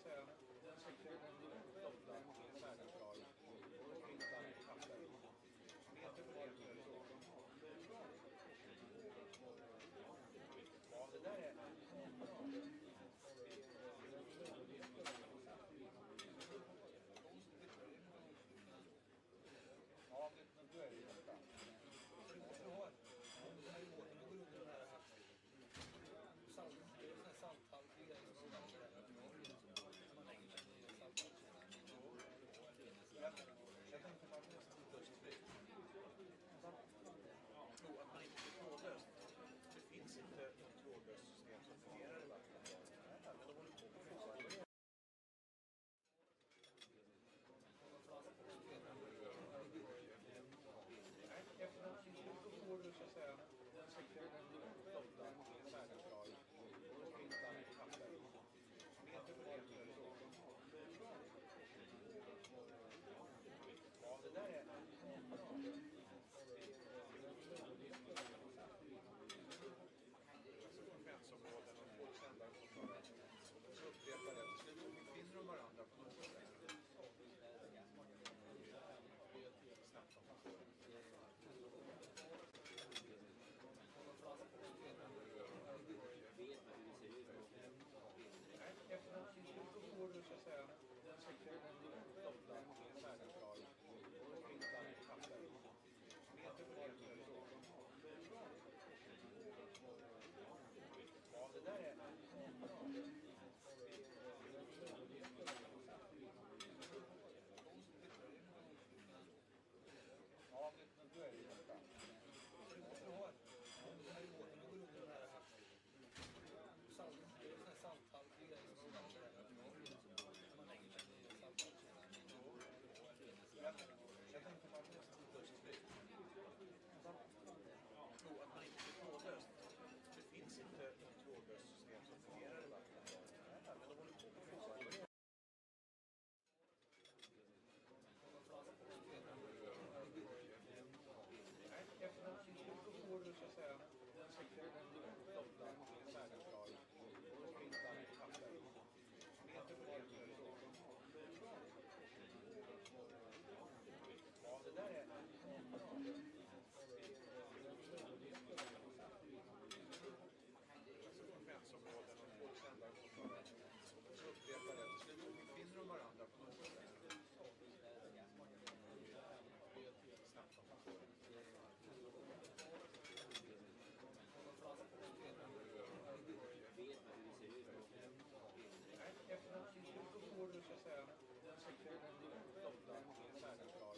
säga. Jag tycker den doftar är särskilt bra. Utan kaffe. Meter på meter. Ja, det där är ja, då är det ju detta. Du har den här båten, du går under den här salthaltiga grejer som man lägger sig i salthaltiga. Jag tänkte man nästan lustfri. Tro att man inte är trådlöst. Det finns inte ett trådlöst system som fungerar i vattnet. Men de håller på med fotboll. Efter den så får du så att säga. Jag tycker den doftar är särskilt bra. Utan kaffe. Meter på meter. Ja, det där är frekvensområden och folk sändare så upprepar det. Till slut finner de varandra på något sätt. Snabbt om man får efter den så får du så att säga. Jag tycker den doftar är särskilt bra. Utan kaffe. Meter på meter. Ja, det där är ja, då är det ju detta. Du har den här båten, du går under den här salthaltiga grejer som man lägger sig i salthaltiga. Jag tänkte man nästan lustfri. Tro att man inte är trådlöst. Det finns inte ett trådlöst system som fungerar i vattnet. Men de håller på med fotboll. Efter den så får du så att säga. Jag tycker den doftar är särskilt bra. Utan kaffe. Meter på meter. Ja, det där är frekvensområden och folk sändare så upprepar det. Till slut finner de varandra på något sätt. Snabbt om man får efter den så får du så att säga. Jag tycker den doftar är särskilt bra.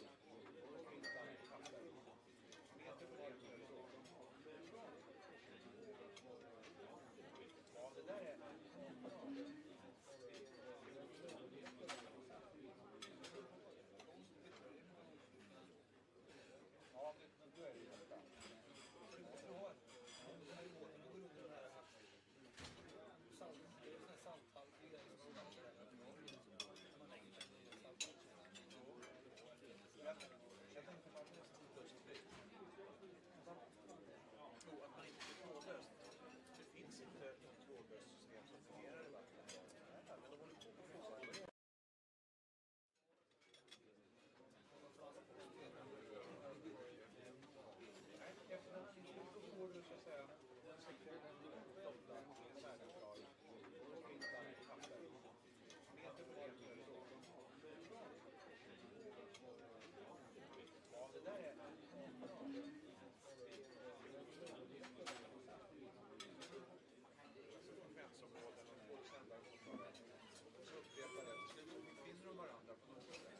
Utan kaffe. Meter på meter. Ja, det där är ja, då är det ju detta. Du har den här båten, du går under den här salthaltiga grejer som man lägger sig i salthaltiga. Jag tänkte man nästan lustfri. Tro att man inte är trådlöst. Det finns inte ett trådlöst system som fungerar i vattnet. Men de håller på med fotboll. Efter den så får du så att säga. Jag tycker den doftar är särskilt bra. Utan kaffe. Meter på meter. Ja, det där är frekvensområden och folk sändare så upprepar det. Till slut finner de varandra på något sätt.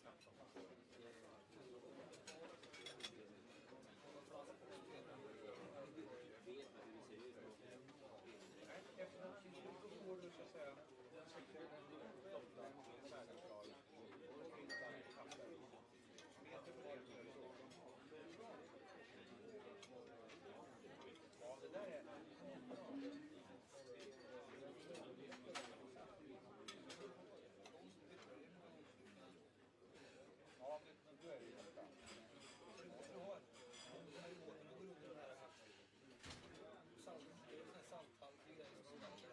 Snabbt om man får efter den så får du så att säga. Jag tycker den doftar är särskilt bra. Utan kaffe. Meter på meter. Ja, det där är ja, då är det ju detta. Du har den här båten, du går under den här salthaltiga grejer som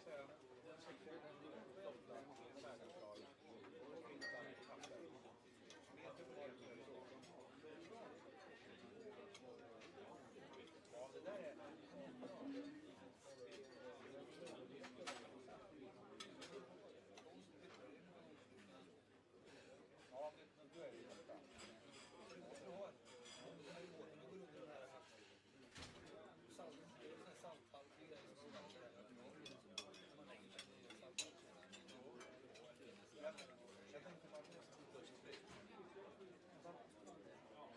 säga, den sektionen Gotland är särklar. Och Finland papper. Meter för meter så. Ja, det där är... Ja, men då är det ju detta. Jag tänkte man måste trådlöst.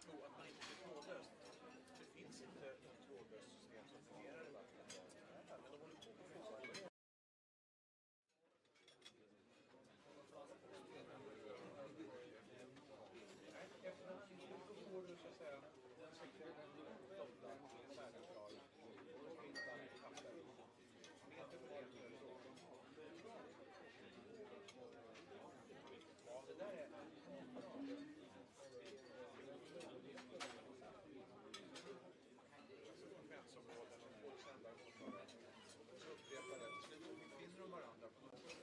Tro att man inte är trådlöst. Det finns inte ett trådlöst system som fungerar i vattnet. Men de håller på med fortfarande. Efter en tid så får du så att säga den sektionen Gotland är särklar. Och Finland papper. Meter för meter så. Ja, det där är... Frekvensområden och två sändare mottagare. Så upprepar det. Till slut finner de varandra på något sätt.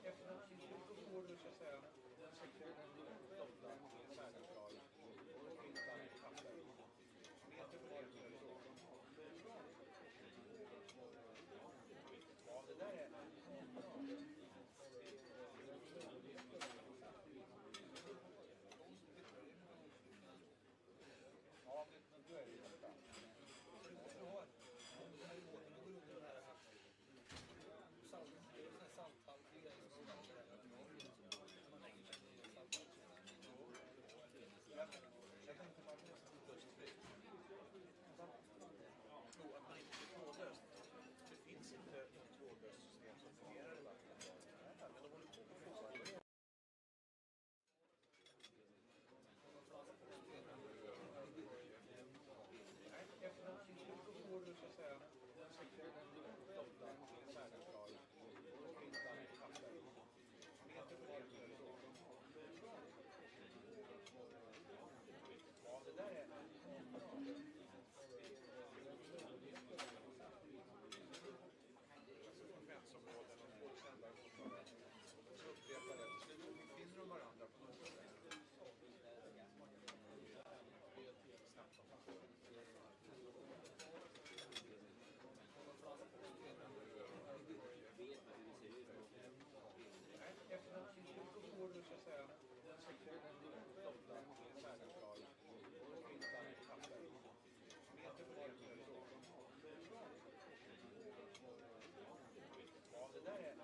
Efter en tid så får du så att säga den sektionen Gotland är särklar. Och Finland papper. Meter för meter så. Ja, det där är... Ja, men då är det ju detta. Jag tänkte man måste trådlöst. Tro att man inte är trådlöst. Det finns inte ett trådlöst system som fungerar i vattnet. Men de håller på med fortfarande. Efter en tid så får du så att säga den sektionen Gotland är särklar. Och Finland papper. Meter för meter så. Ja, det där är... Frekvensområden och två sändare mottagare. Så upprepar det. Till slut finner de varandra på något sätt. Efter en tid så får du så att säga den sektionen Gotland är särklar. Och Finland papper. Meter för meter så. Ja, det där är...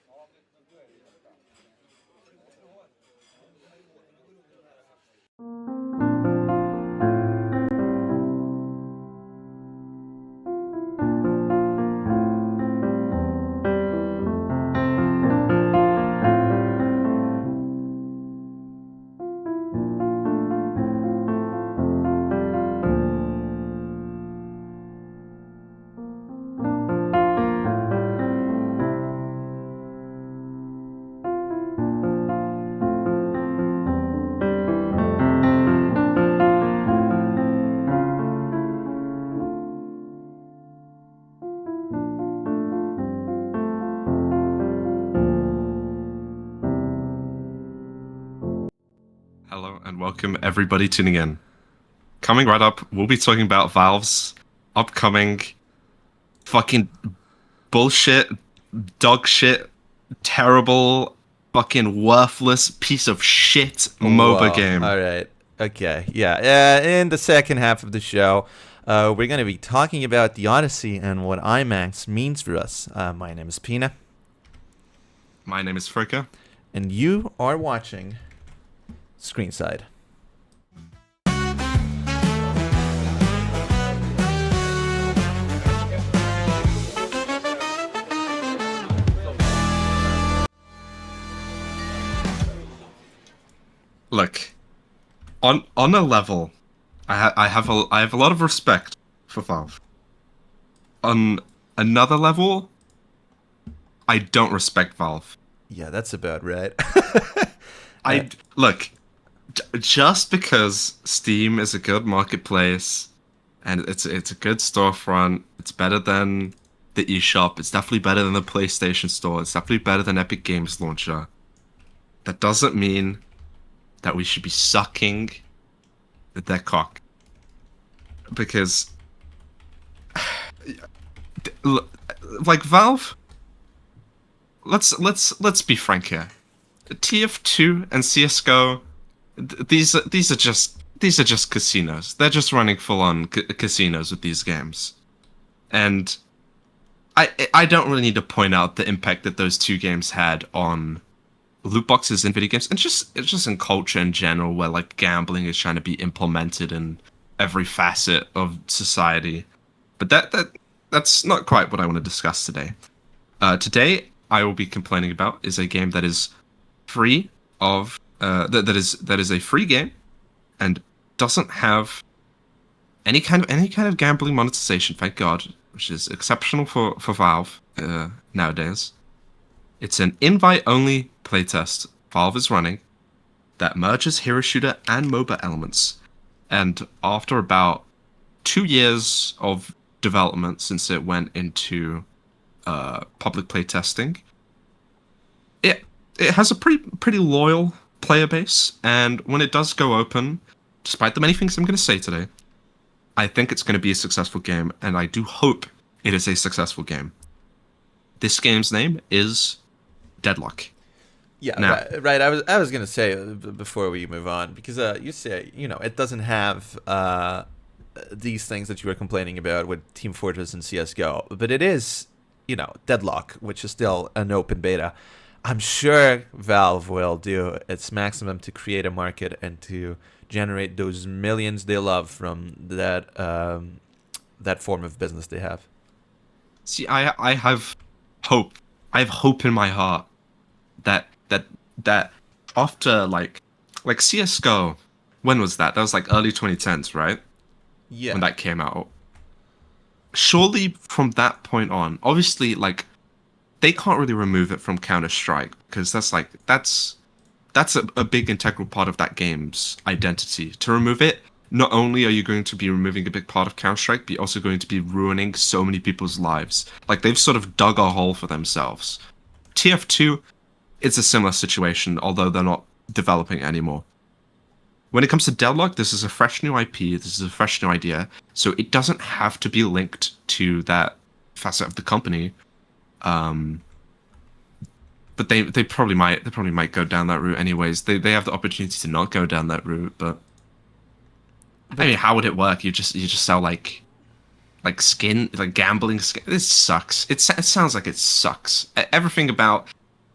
Ja, men då är det ju detta. Hello and welcome everybody tuning in. Coming right up, we'll be talking about Valve's upcoming fucking bullshit, dog shit, terrible, fucking worthless piece of shit MOBA game. All right. Okay. Yeah. In the second half of the show, we're going to be talking about the Odyssey and what IMAX means for us. My name is Pina. My name is Fricka. And you are watching Screenside. Look, on a level, I have a lot of respect for Valve. On another level, I don't respect Valve. Yeah, that's about right. Look, just because Steam is a good marketplace and it's a good storefront, it's better than the eShop, it's definitely better than the PlayStation Store, it's definitely better than Epic Games Launcher. That doesn't mean that we should be sucking their cock. Because like Valve, let's be frank here. TF2 and CS:GO, these are just casinos. They're just running full-on casinos with these games, and I don't really need to point out the impact that those two games had on loot boxes in video games, and it's just in culture in general, where like gambling is trying to be implemented in every facet of society. But that's not quite what I want to discuss today. Today I will be complaining about is a game that is free of that is a free game and doesn't have any kind of gambling monetization, thank God, which is exceptional for Valve nowadays. It's an invite-only playtest Valve is running that merges hero shooter and MOBA elements. And after about 2 years of development since it went into public playtesting, it has a pretty loyal player base. And when it does go open, despite the many things I'm going to say today, I think it's going to be a successful game, and I do hope it is a successful game. This game's name is Deadlock. Yeah, now, right. I was gonna say before we move on, because you say it doesn't have these things that you were complaining about with Team Fortress and CS:GO, but it is Deadlock, which is still an open beta. I'm sure Valve will do its maximum to create a market and to generate those millions they love from that form of business they have. See, I have hope. I have hope in my heart that after like CS:GO, when was that? That was like early 2010s, right? Yeah. When that came out. Surely from that point on, obviously like they can't really remove it from Counter-Strike, because that's a big integral part of that game's identity. To remove it, not only are you going to be removing a big part of Counter-Strike, but you're also going to be ruining so many people's lives. Like, they've sort of dug a hole for themselves. TF2, it's a similar situation, although they're not developing anymore. When it comes to Deadlock, this is a fresh new IP, this is a fresh new idea, so it doesn't have to be linked to that facet of the company. But they probably might go down that route anyways. They have the opportunity to not go down that route, but I mean, how would it work? You just sell like skin, like gambling skin. This sucks. It sounds like it sucks. Everything about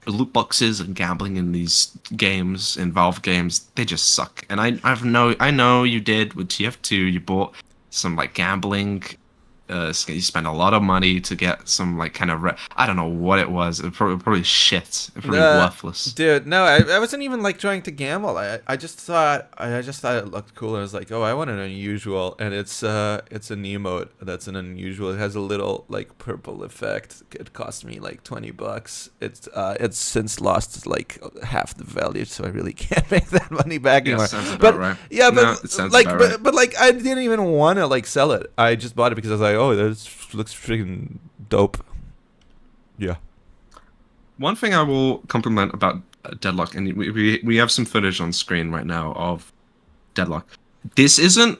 loot boxes and gambling in these games, in Valve games, they just suck. And I know you did with TF2. You bought some like gambling. You spent a lot of money to get some like kind of I don't know what it was. It was probably shit. Probably worthless. Dude, no, I wasn't even like trying to gamble. I just thought it looked cool. I was like, oh, I want an unusual, and it's an emote that's an unusual. It has a little like purple effect. It cost me like $20. It's since lost like half the value, so I really can't make that money back anymore. Sounds about But right. yeah, No, but it sounds like, about right. but like, I didn't even want to like sell it. I just bought it because I was like, oh, this looks freaking dope. Yeah. One thing I will compliment about Deadlock, and we have some footage on screen right now of Deadlock. This isn't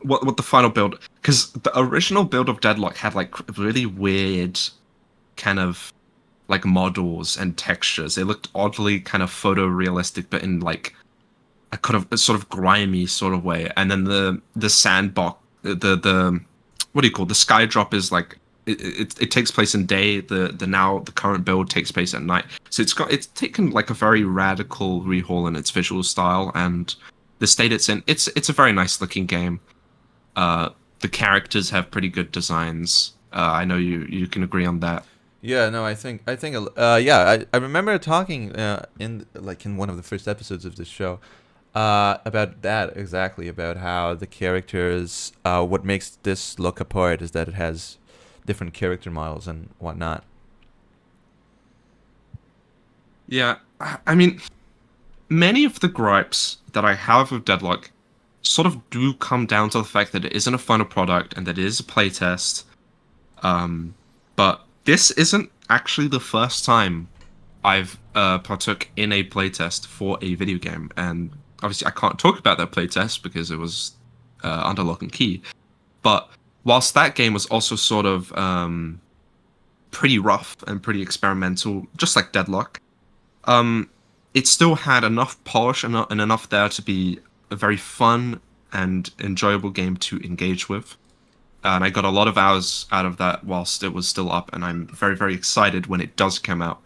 what the final build, because the original build of Deadlock had like really weird kind of like models and textures. They looked oddly kind of photorealistic, but in like a kind of a sort of grimy sort of way. And then the sandbox, the what do you call it? The sky drop is like it takes place in day. The current build takes place at night. So it's taken like a very radical rehaul in its visual style, and the state it's in. It's a very nice looking game. The characters have pretty good designs. I know you can agree on that. Yeah, no, I think yeah, I remember talking in one of the first episodes of this show About that exactly, about how the characters, what makes this look apart is that it has different character models and whatnot. Yeah, I mean, many of the gripes that I have with Deadlock sort of do come down to the fact that it isn't a final product and that it is a playtest. But this isn't actually the first time I've partook in a playtest for a video game, and obviously I can't talk about that playtest because it was under lock and key. But whilst that game was also sort of pretty rough and pretty experimental, just like Deadlock, it still had enough polish and enough there to be a very fun and enjoyable game to engage with. And I got a lot of hours out of that whilst it was still up, and I'm very, very excited when it does come out.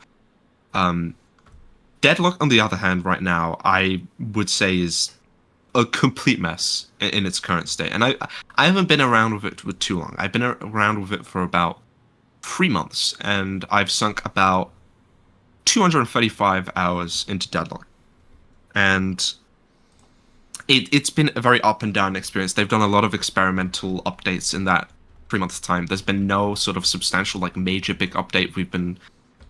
Deadlock, on the other hand, right now, I would say is a complete mess in its current state. And I haven't been around with it for too long. I've been around with it for about 3 months, and I've sunk about 235 hours into Deadlock. And it's been a very up and down experience. They've done a lot of experimental updates in that 3 months time. There's been no sort of substantial, like, major big update.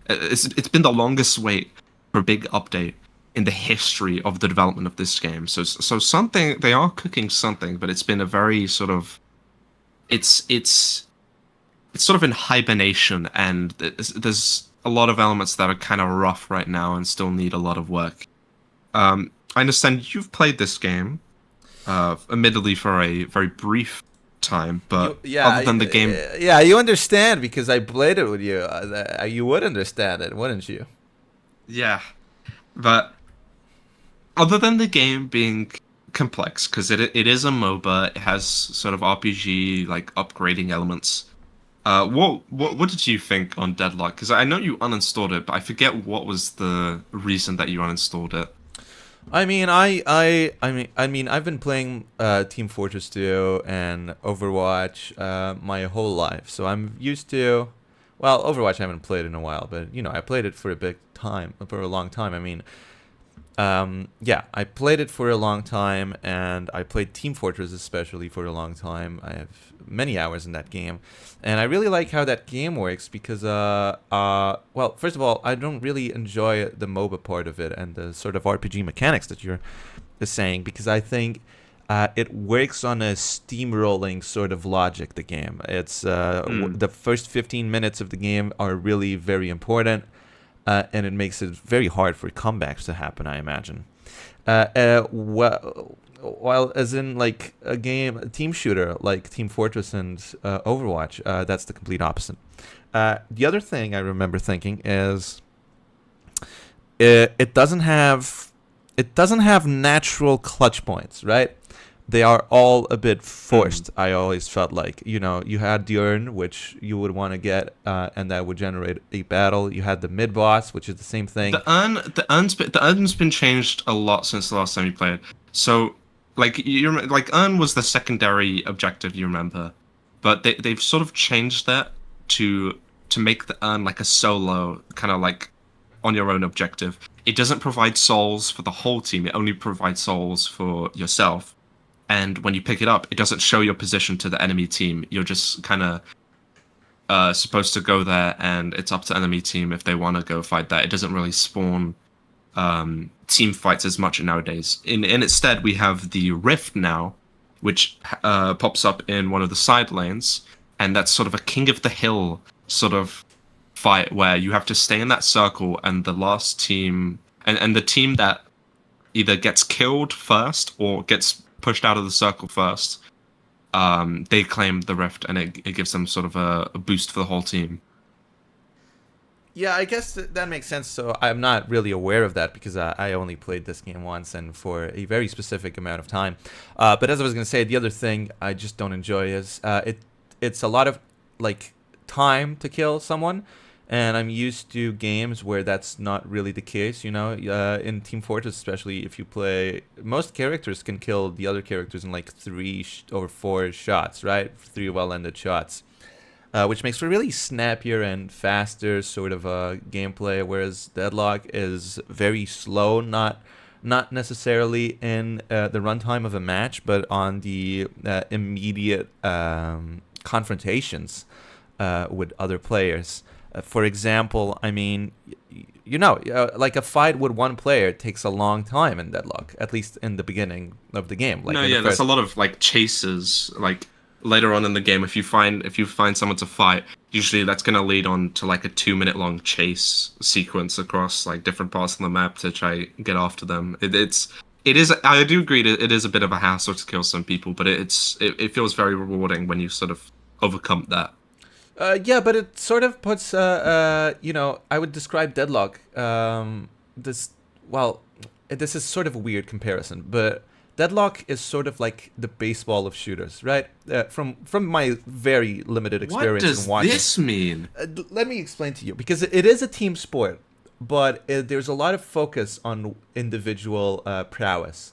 It's been the longest wait for a big update in the history of the development of this game. So something, they are cooking something, but it's been a very sort of, it's sort of in hibernation, and there's a lot of elements that are kind of rough right now and still need a lot of work. I understand you've played this game, admittedly for a very brief time, but other than the game... Yeah, you understand because I played it with you. You would understand it, wouldn't you? Yeah, but other than the game being complex, because it is a MOBA, it has sort of RPG, like, upgrading elements. What did you think on Deadlock? Because I know you uninstalled it, but I forget what was the reason that you uninstalled it. I mean, I've been playing Team Fortress 2 and Overwatch my whole life, so I'm used to. Well, Overwatch I haven't played in a while, but you know, I played it for a long time. I mean, yeah, I played it for a long time, and I played Team Fortress especially for a long time. I have many hours in that game, and I really like how that game works because, well, first of all, I don't really enjoy the MOBA part of it and the sort of RPG mechanics that you're saying, because I think it works on a steamrolling sort of logic, the game. It's the first 15 minutes of the game are really very important. And it makes it very hard for comebacks to happen, I imagine. While as in like a team shooter like Team Fortress and Overwatch, that's the complete opposite. The other thing I remember thinking is it doesn't have natural clutch points, right? They are all a bit forced. I always felt like, you know, you had the urn, which you would want to get, and that would generate a battle. You had the mid boss, which is the same thing. The urn's been changed a lot since the last time you played. So, like urn was the secondary objective, you remember, but they've sort of changed that to make the urn like a solo kind of like on your own objective. It doesn't provide souls for the whole team. It only provides souls for yourself. And when you pick it up, it doesn't show your position to the enemy team. You're just kind of supposed to go there, and it's up to enemy team if they want to go fight that. It doesn't really spawn team fights as much nowadays. In instead, we have the Rift now, which pops up in one of the side lanes, and that's sort of a king of the hill sort of fight where you have to stay in that circle, and the last team and the team that either gets killed first or gets pushed out of the circle first, they claim the Rift, and it gives them sort of a boost for the whole team. Yeah, I guess that makes sense. So I'm not really aware of that because I only played this game once and for a very specific amount of time. But as I was going to say, the other thing I just don't enjoy is it's a lot of like time to kill someone. And I'm used to games where that's not really the case, you know. In Team Fortress, especially, if you play, most characters can kill the other characters in like 3 or 4 shots, right? 3 well-ended shots, which makes for really snappier and faster sort of gameplay. Whereas Deadlock is very slow, not not necessarily in the runtime of a match, but on the immediate confrontations with other players. For example, I mean, like a fight with one player takes a long time in Deadlock, at least in the beginning of the game. Like there's a lot of like chases. Like later on in the game, if you find someone to fight, usually that's going to lead on to like a 2-minute long chase sequence across like different parts of the map to try get after them. It is. I do agree that it is a bit of a hassle to kill some people, but it feels very rewarding when you sort of overcome that. Yeah, but it sort of puts, I would describe Deadlock, this is sort of a weird comparison, but Deadlock is sort of like the baseball of shooters, right? From my very limited experience in watching. What does this mean? Let me explain to you, because it is a team sport, but there's a lot of focus on individual prowess.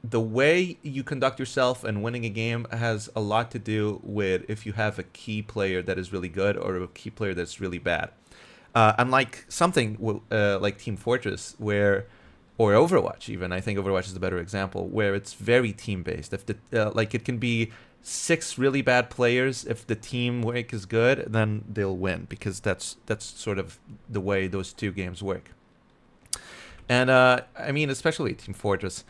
The way you conduct yourself and winning a game has a lot to do with if you have a key player that is really good or a key player that's really bad. Unlike something like Team Fortress, or Overwatch even, I think Overwatch is a better example, where it's very team-based. If it can be 6 really bad players, if the teamwork is good, then they'll win, because that's sort of the way those two games work. And I mean, especially Team Fortress.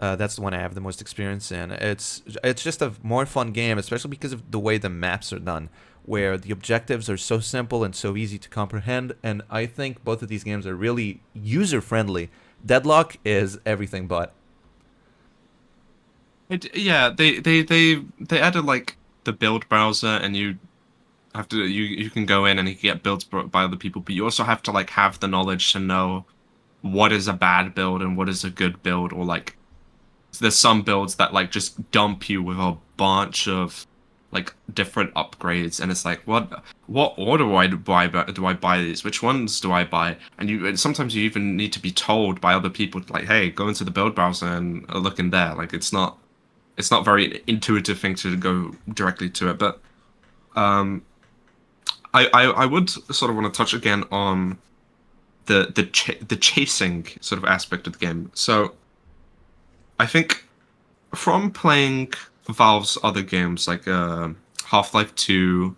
That's the one I have the most experience in. It's just a more fun game, especially because of the way the maps are done, where the objectives are so simple and so easy to comprehend. And I think both of these games are really user-friendly. Deadlock is everything but. They added like the build browser, and you can go in and you can get builds by other people, but you also have to like have the knowledge to know what is a bad build and what is a good build, or like. There's some builds that like just dump you with a bunch of like different upgrades, and it's like what order do I buy these? Which ones do I buy? And sometimes you even need to be told by other people like, hey, go into the build browser and look in there. Like it's not very intuitive thing to go directly to it. But I would sort of want to touch again on the chasing sort of aspect of the game. So. I think from playing Valve's other games like Half-Life 2,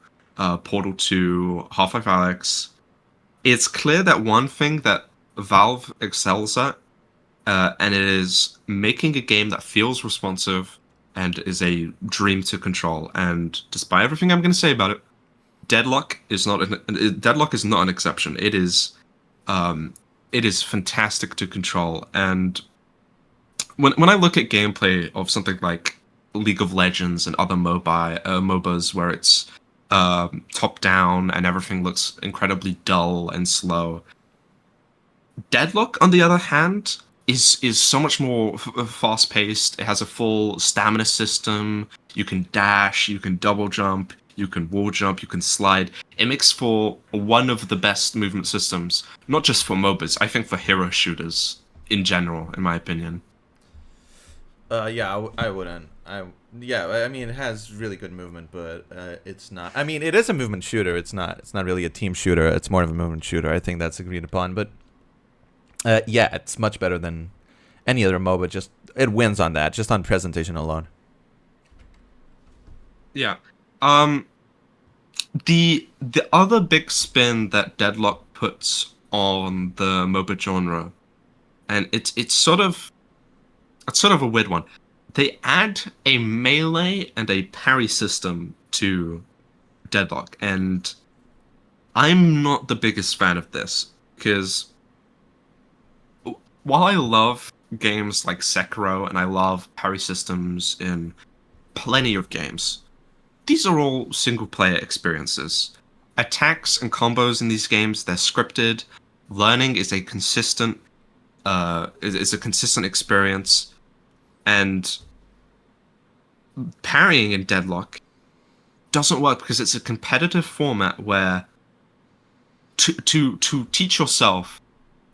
Portal 2, Half-Life Alyx, it's clear that one thing that Valve excels at, and it is making a game that feels responsive and is a dream to control. And despite everything I'm going to say about it, Deadlock is not an exception. It is fantastic to control. And when I look at gameplay of something like League of Legends and other MOBAs where it's top down and everything looks incredibly dull and slow, Deadlock, on the other hand, is so much more fast paced. It has a full stamina system. You can dash, you can double jump, you can wall jump, you can slide. It makes for one of the best movement systems, not just for MOBAs. I think for hero shooters in general, in my opinion. I wouldn't. I mean, it has really good movement, but it's not. I mean, it is a movement shooter. It's not really a team shooter. It's more of a movement shooter. I think that's agreed upon. But it's much better than any other MOBA. Just it wins on that, just on presentation alone. Yeah. The other big spin that Deadlock puts on the MOBA genre, and it's sort of a weird one. They add a melee and a parry system to Deadlock, and I'm not the biggest fan of this, because while I love games like Sekiro and I love parry systems in plenty of games, these are all single-player experiences. Attacks and combos in these games, they're scripted. Learning is a consistent experience. And parrying in Deadlock doesn't work because it's a competitive format where to teach yourself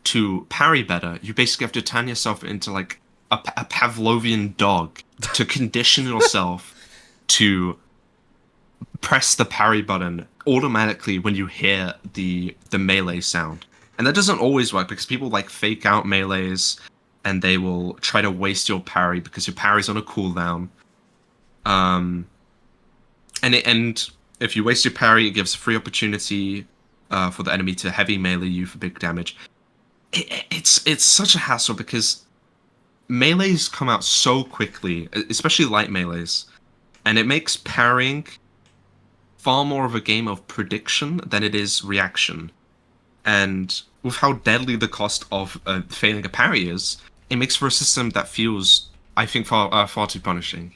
to parry better, you basically have to turn yourself into like a Pavlovian dog to condition yourself to press the parry button automatically when you hear the melee sound. And that doesn't always work because people like fake out melees. and they will try to waste your parry because your parry's on a cooldown. And if you waste your parry, it gives a free opportunity for the enemy to heavy melee you for big damage. It's such a hassle because melees come out so quickly, especially light melees, and it makes parrying far more of a game of prediction than it is reaction. And with how deadly the cost of failing a parry is, it makes for a system that feels, I think, far too punishing.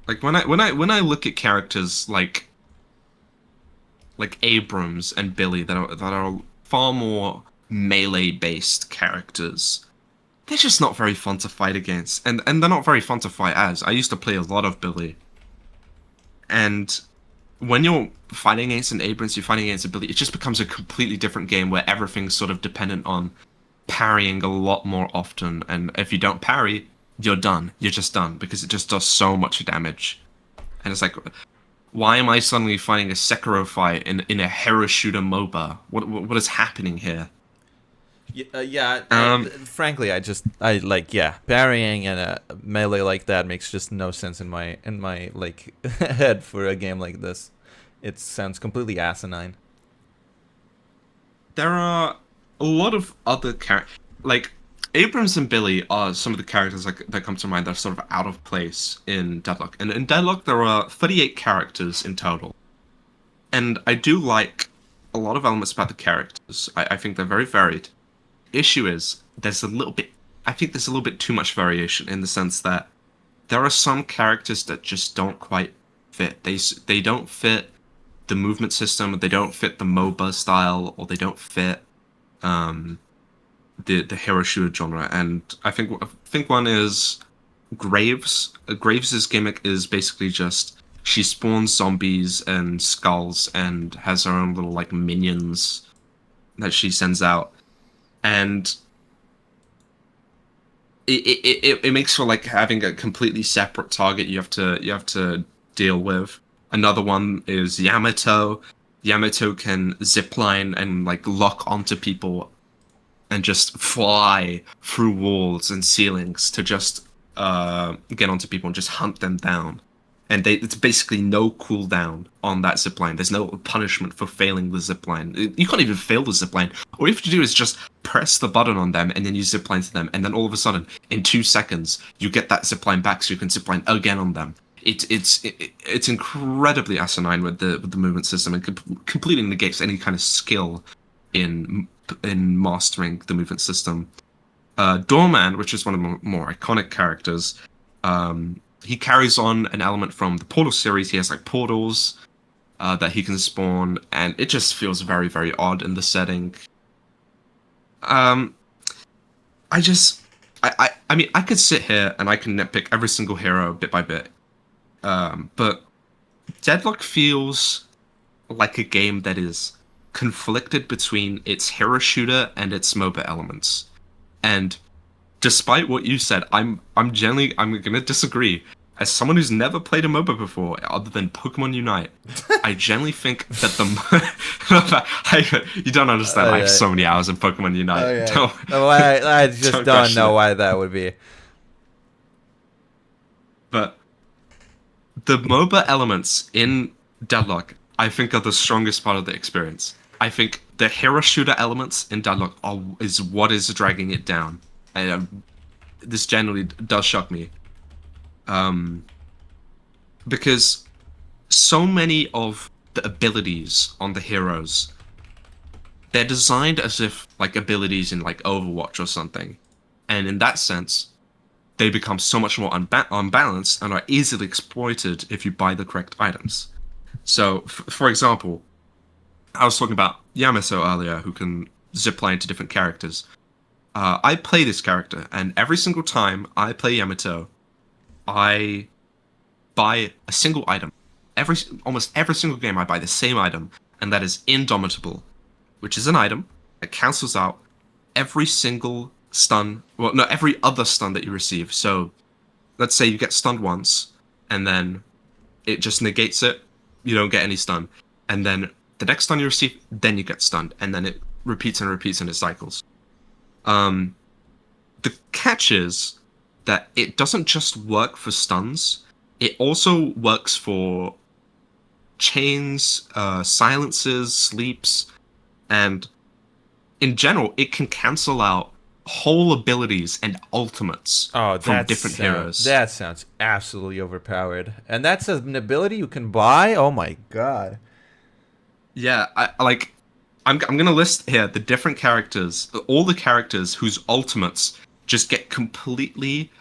Like when I look at characters like Abrams and Billy that are far more melee-based characters, they're just not very fun to fight against, and they're not very fun to fight as. I used to play a lot of Billy, and when you're fighting against an Abrams, you're fighting against a Billy, it just becomes a completely different game where everything's sort of dependent on parrying a lot more often, and if you don't parry, you're done. You're just done, because it just does so much damage. And it's like, why am I suddenly fighting a Sekiro fight in a hero shooter MOBA? What is happening here? Frankly, parrying and a melee like that makes just no sense in my like head for a game like this. It sounds completely asinine. There are a lot of other characters, like Abrams and Billy are some of the characters that come to mind that are sort of out of place in Deadlock. And in Deadlock, there are 38 characters in total. And I do like a lot of elements about the characters. I think they're very varied. Issue is, I think there's a little bit too much variation in the sense that there are some characters that just don't quite fit. They don't fit the movement system, they don't fit the MOBA style, or they don't fit the hero shooter genre. And I think one is Graves. Graves' gimmick is basically just she spawns zombies and skulls and has her own little like minions that she sends out, and it makes for like having a completely separate target you have to deal with. Another one is Yamato. Yamato can zipline and like lock onto people and just fly through walls and ceilings to just get onto people and just hunt them down. And it's basically no cooldown on that zipline. There's no punishment for failing the zipline. You can't even fail the zipline. All you have to do is just press the button on them, and then you zipline to them, and then all of a sudden, in 2 seconds, you get that zipline back, so you can zipline again on them. It's incredibly asinine with the movement system, and completely negates any kind of skill in mastering the movement system. Doorman, which is one of the more iconic characters, he carries on an element from the Portal series. He has like portals that he can spawn, and it just feels very, very odd in the setting. I mean, I could sit here and I can nitpick every single hero bit by bit, but Deadlock feels like a game that is conflicted between its hero shooter and its MOBA elements. And despite what you said, I'm gonna disagree. As someone who's never played a MOBA before, other than Pokemon Unite, I generally think that you don't understand. I have so many hours in Pokemon Unite. I just don't know why that would be. But the MOBA elements in Deadlock, I think, are the strongest part of the experience. I think the hero shooter elements in Deadlock is what is dragging it down. And this generally does shock me. Because so many of the abilities on the heroes, they're designed as if like abilities in like Overwatch or something. And in that sense, they become so much more unbalanced and are easily exploited if you buy the correct items. So, for example, I was talking about Yamato earlier, who can zipline to different characters. I play this character, and every single time I play Yamato, I buy a single item. Almost every single game I buy the same item, and that is Indomitable, which is an item that cancels out every single stun, every other stun that you receive. So let's say you get stunned once, and then it just negates it, you don't get any stun. And then the next stun you receive, then you get stunned, and then it repeats and repeats and it cycles. The catch is that it doesn't just work for stuns, it also works for chains, silences, sleeps, and in general, it can cancel out whole abilities and ultimates from different heroes. That sounds absolutely overpowered. And that's an ability you can buy? Oh my god. Yeah, I'm gonna list here the different characters, all the characters whose ultimates just get completely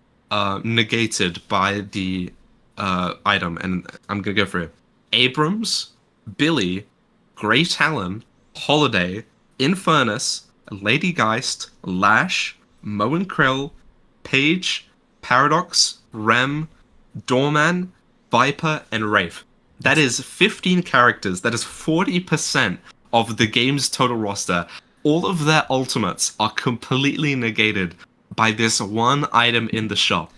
negated by the item, and I'm gonna go through it. Abrams, Billy, Grey Talon, Holiday, Infernus, Lady Geist, Lash, Moen Krill, Paige, Paradox, Rem, Doorman, Viper, and Wraith. That is 15 characters. That is 40% of the game's total roster. All of their ultimates are completely negated by this one item in the shop.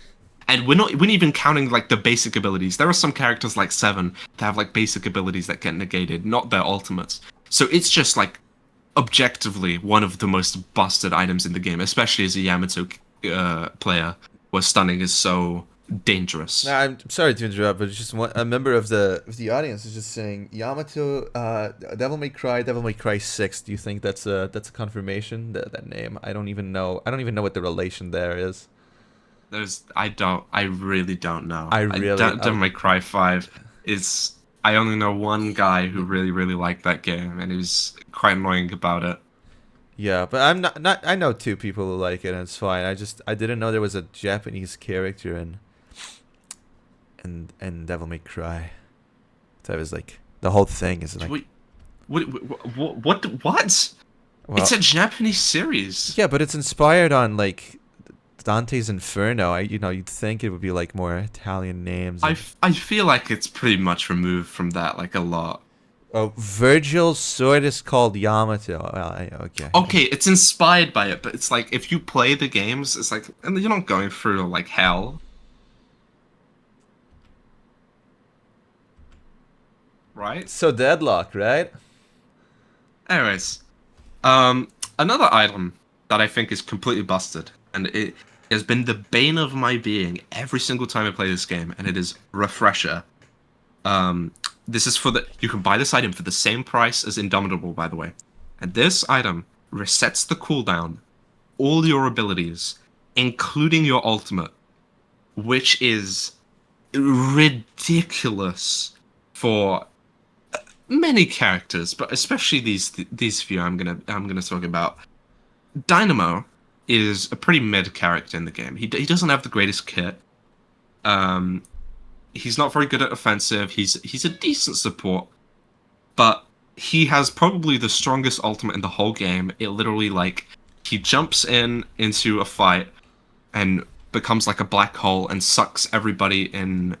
And we're not even counting like the basic abilities. There are some characters like Seven that have like basic abilities that get negated, not their ultimates. So it's just like objectively one of the most busted items in the game, especially as a Yamato player, where stunning is so dangerous. Now, I'm sorry to interrupt, but just a member of the audience is just saying Yamato, Devil May Cry 6. Do you think that's a confirmation, that name? I don't even know what the relation there is. I really don't know. Devil May Cry 5 is. I only know one guy who really liked that game, and he was quite annoying about it. Yeah, but I'm not. I know two people who like it, and it's fine. I didn't know there was a Japanese character in Devil May Cry. So I was like, the whole thing is like. What? Well, it's a Japanese series. Yeah, but it's inspired on like Dante's Inferno. You'd think it would be like more Italian names. I feel like it's pretty much removed from that, like a lot. Oh, Virgil's sword is called Yamato. Well, okay. Okay, it's inspired by it, but it's like if you play the games, it's like and you're not going through like hell. Right? So Deadlock, right? Anyways, another item that I think is completely busted, and it has been the bane of my being every single time I play this game, and it is Refresher. This is you can buy this item for the same price as Indomitable, by the way. And this item resets the cooldown, all your abilities, including your ultimate, which is ridiculous for many characters, but especially these few I'm gonna talk about. Dynamo is a pretty mid character in the game. He doesn't have the greatest kit. He's not very good at offensive. He's a decent support, but he has probably the strongest ultimate in the whole game. It literally like he jumps into a fight and becomes like a black hole and sucks everybody in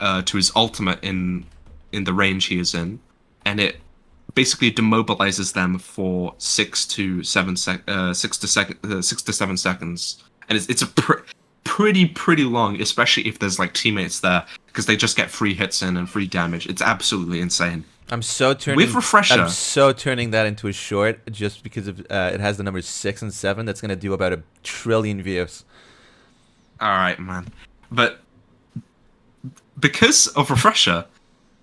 to his ultimate in the range he is in, and it basically demobilizes them for 6 to 7 seconds, and it's a pretty long, especially if there's like teammates there, because they just get free hits in and free damage. It's absolutely insane. With Refresher, I'm so turning that into a short just because of it has the numbers 6 and 7. That's gonna do about 1 trillion views. All right, man, but because of Refresher,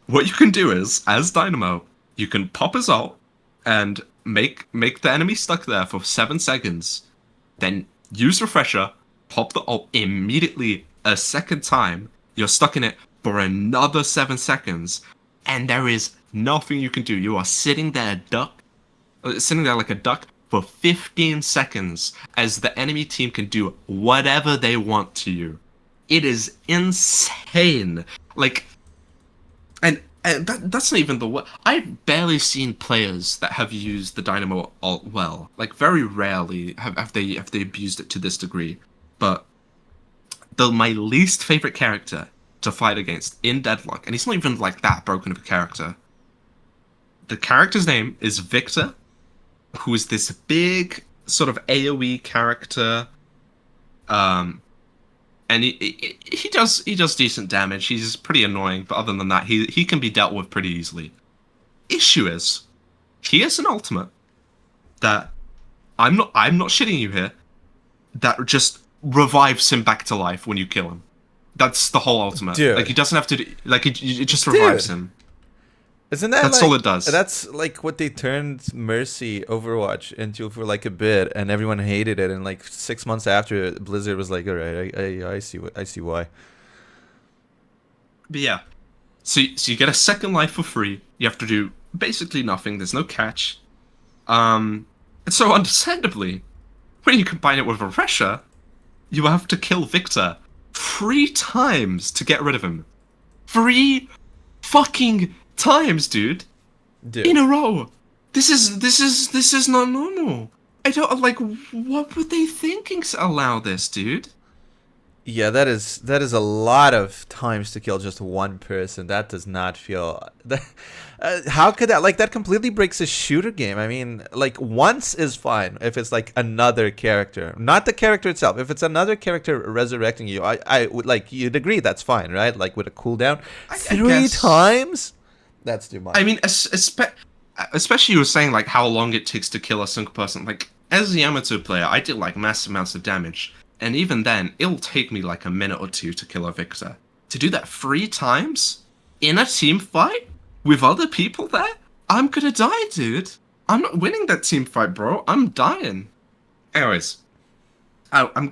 what you can do is, as Dynamo, you can pop his ult and make the enemy stuck there for 7 seconds, then use Refresher, pop the ult immediately a second time, you're stuck in it for another 7 seconds, and there is nothing you can do. You are sitting there like a duck for 15 seconds as the enemy team can do whatever they want to you. It is insane. Like, and that's not even the word. I've barely seen players that have used the Dynamo ult well. Like, very rarely have they abused it to this degree. But my least favorite character to fight against in Deadlock, and he's not even like that broken of a character. The character's name is Victor, who is this big sort of AoE character. And he does decent damage. He's pretty annoying, but other than that, he can be dealt with pretty easily. Issue is, he has an ultimate that I'm not shitting you here. That just revives him back to life when you kill him. That's the whole ultimate. Dude. Like, he doesn't have to do, like, it just revives Dude. him. Isn't that That's like, all it does. That's like what they turned Mercy Overwatch into for like a bit, and everyone hated it. And like 6 months after, Blizzard was like, "All right, I see why." But yeah, so you get a second life for free. You have to do basically nothing. There's no catch. And so understandably, when you combine it with a Refresher, you have to kill Victor 3 times to get rid of him. 3 fucking times, dude. In a row. This is not normal. I don't like. What were they thinking to allow this, dude? Yeah, that is a lot of times to kill just one person. That does not feel. How could that, like, that completely breaks a shooter game? I mean, like, once is fine if it's like another character, not the character itself. If it's another character resurrecting you, I would, like, you'd agree that's fine, right? Like with a cooldown, I 3 guess. times. That's too much. I mean, especially you were saying like how long it takes to kill a single person. Like, as a Yamato player, I did like massive amounts of damage, and even then, it'll take me like a minute or 2 to kill a Victor. To do that 3 times in a team fight with other people there, I'm gonna die, dude. I'm not winning that team fight, bro. I'm dying. Anyways, I would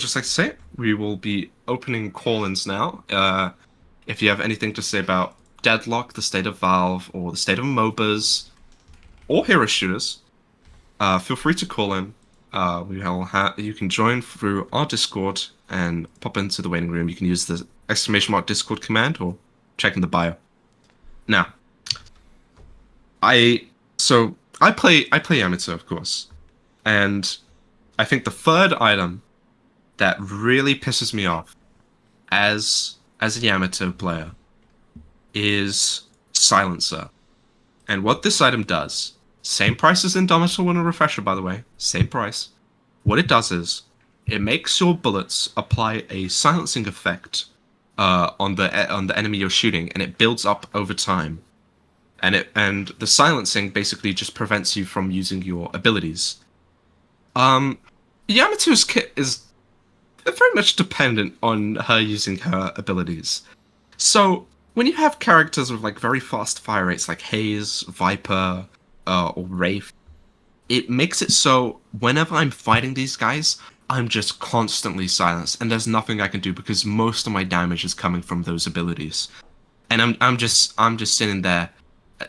just like to say we will be opening call-ins now. If you have anything to say about Deadlock, the state of Valve, or the state of MOBAs, or hero shooters, feel free to call in. You can join through our Discord and pop into the waiting room. You can use the !Discord command or check in the bio. Now, I play Yamato, of course, and I think the third item that really pisses me off as a Yamato player is Silencer. And what this item does, same price as Indomitable and a Refresher, by the way, same price. What it does is, it makes your bullets apply a silencing effect on the enemy you're shooting, and it builds up over time. And the silencing basically just prevents you from using your abilities. Yamato's kit is very much dependent on her using her abilities. So when you have characters with like very fast fire rates like Haze, Viper, or Wraith, it makes it so whenever I'm fighting these guys, I'm just constantly silenced, and there's nothing I can do because most of my damage is coming from those abilities. And I'm just sitting there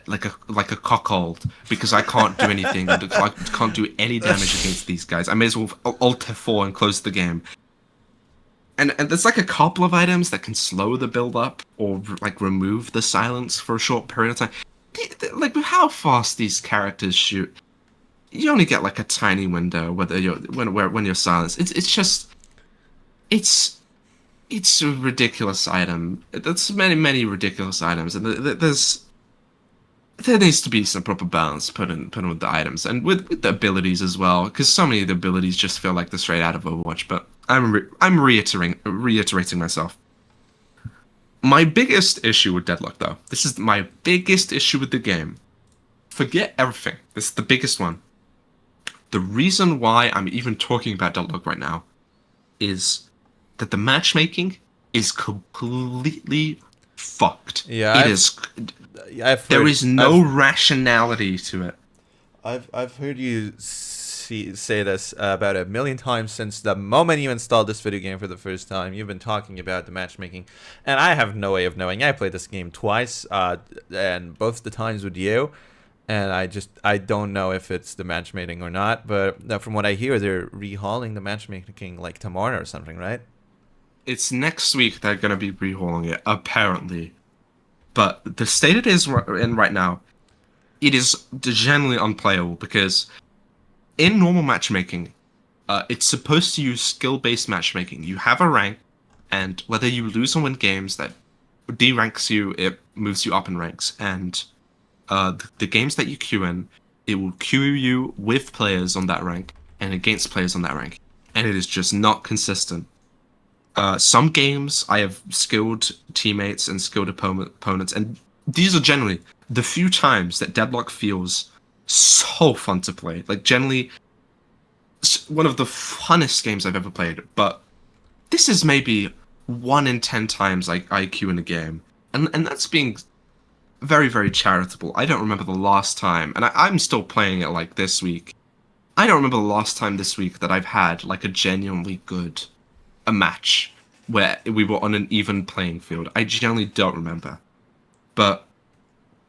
like a cuckold because I can't do anything. I can't do any damage against these guys. I may as well Alt F4 and close the game. And there's like a couple of items that can slow the build up or like remove the silence for a short period of time. Like with how fast these characters shoot, you only get like a tiny window when you're silenced. It's a ridiculous item. That's many ridiculous items, and there needs to be some proper balance put in with the items and with the abilities as well, because so many of the abilities just feel like they're straight out of Overwatch. But I'm reiterating myself. My biggest issue with Deadlock, though, this is my biggest issue with the game. Forget everything. This is the biggest one. The reason why I'm even talking about Deadlock right now is that the matchmaking is completely fucked. Yeah, There is no rationality to it. I've heard you say this about 1 million times since the moment you installed this video game for the first time. You've been talking about the matchmaking, and I have no way of knowing. I played this game twice, and both the times with you, and I don't know if it's the matchmaking or not. But from what I hear, they're rehauling the matchmaking like tomorrow or something, right? It's next week they're gonna be rehauling it, apparently. But the state it is in right now, it is generally unplayable because in normal matchmaking, it's supposed to use skill-based matchmaking. You have a rank, and whether you lose or win games, that de-ranks you, it moves you up in ranks. And the games that you queue in, it will queue you with players on that rank and against players on that rank. And it is just not consistent. Some games, I have skilled teammates and skilled opponents, and these are generally the few times that Deadlock feels so fun to play. Like generally, one of the funnest games I've ever played. But this is maybe 1 in 10 times like IQ in a game, and that's being very, very charitable. I don't remember the last time, and I'm still playing it like this week. I don't remember the last time this week that I've had like a genuinely good a match where we were on an even playing field. I genuinely don't remember. But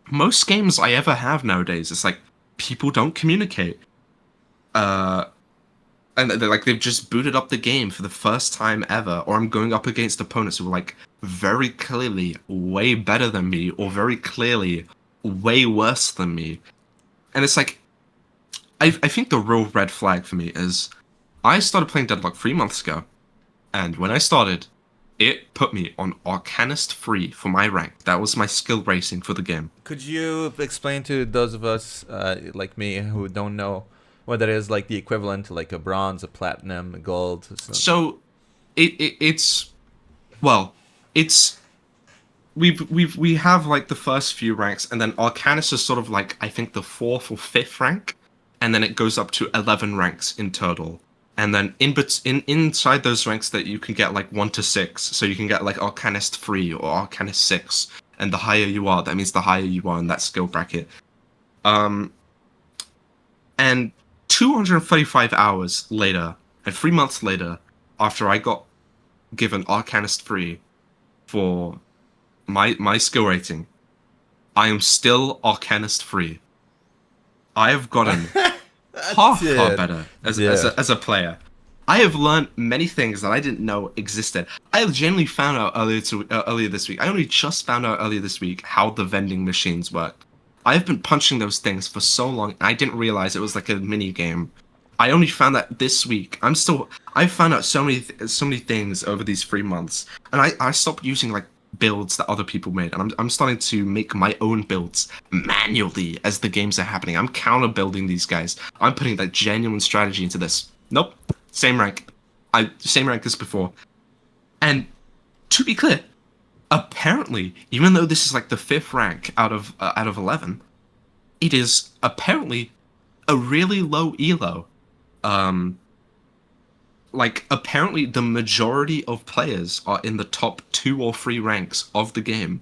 most games I ever have nowadays, it's like people don't communicate. And they're like they've just booted up the game for the first time ever, or I'm going up against opponents who are like very clearly way better than me, or very clearly way worse than me. And it's like, I think the real red flag for me is I started playing Deadlock 3 months ago, and when I started, it put me on Arcanist 3 for my rank. That was my skill rating for the game. Could you explain to those of us like me who don't know what that is, like the equivalent to like a bronze, a platinum, a gold? So, it's we have like the first few ranks, and then Arcanist is sort of like I think the 4th or 5th rank, and then it goes up to 11 ranks in total. And then inside those ranks that you can get like 1 to 6, so you can get like Arcanist 3 or Arcanist 6, and the higher you are, that means the higher you are in that skill bracket. And 235 hours later, and 3 months later, after I got given Arcanist 3 for my skill rating, I am still Arcanist 3. I have gotten far better as a player. I have learned many things that I didn't know existed. I genuinely found out earlier this week. I only just found out earlier this week how the vending machines work. I've been punching those things for so long, and I didn't realize it was like a mini game. I only found that this week. I found out so many things over these 3 months, and I stopped using like builds that other people made, and I'm starting to make my own builds manually as the games are happening. I'm counter building these guys. I'm putting that genuine strategy into this. Nope, same rank. Same rank as before. And to be clear, apparently, even though this is like the 5th rank out of 11, it is apparently a really low elo. Like apparently the majority of players are in the top 2 or 3 ranks of the game.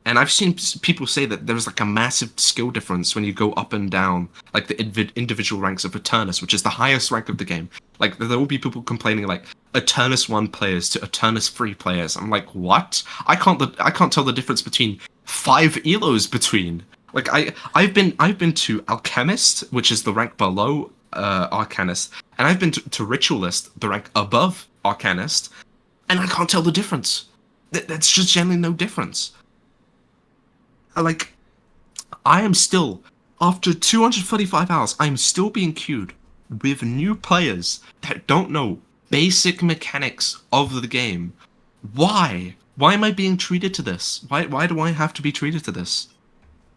And I've seen people say that there's like a massive skill difference when you go up and down, like the individual ranks of Eternus, which is the highest rank of the game. Like there will be people complaining like Eternus 1 players to Eternus 3 players. I'm like, what? I can't tell the difference between 5 elos between. Like I've been to Alchemist, which is the rank below Arcanist, and I've been to Ritualist, the rank above Arcanist, and I can't tell the difference. That's just generally no difference. Like, I am still, after 235 hours, I am still being queued with new players that don't know basic mechanics of the game. Why? Why am I being treated to this? Why do I have to be treated to this?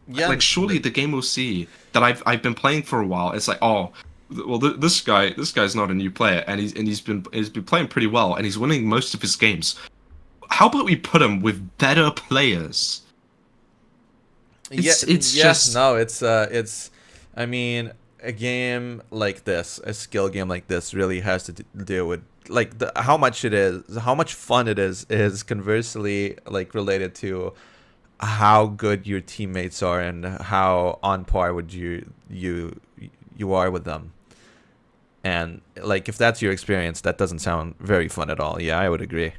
Yeah, like surely the game will see that I've been playing for a while. It's like, oh, well, this guy's not a new player, and he's been playing pretty well, and he's winning most of his games. How about we put him with better players? I mean, a game like this, a skill game like this, really has to deal with like how much fun it is conversely like related to how good your teammates are and how on par would you are with them. And like if that's your experience, that doesn't sound very fun at all. Yeah, I would agree.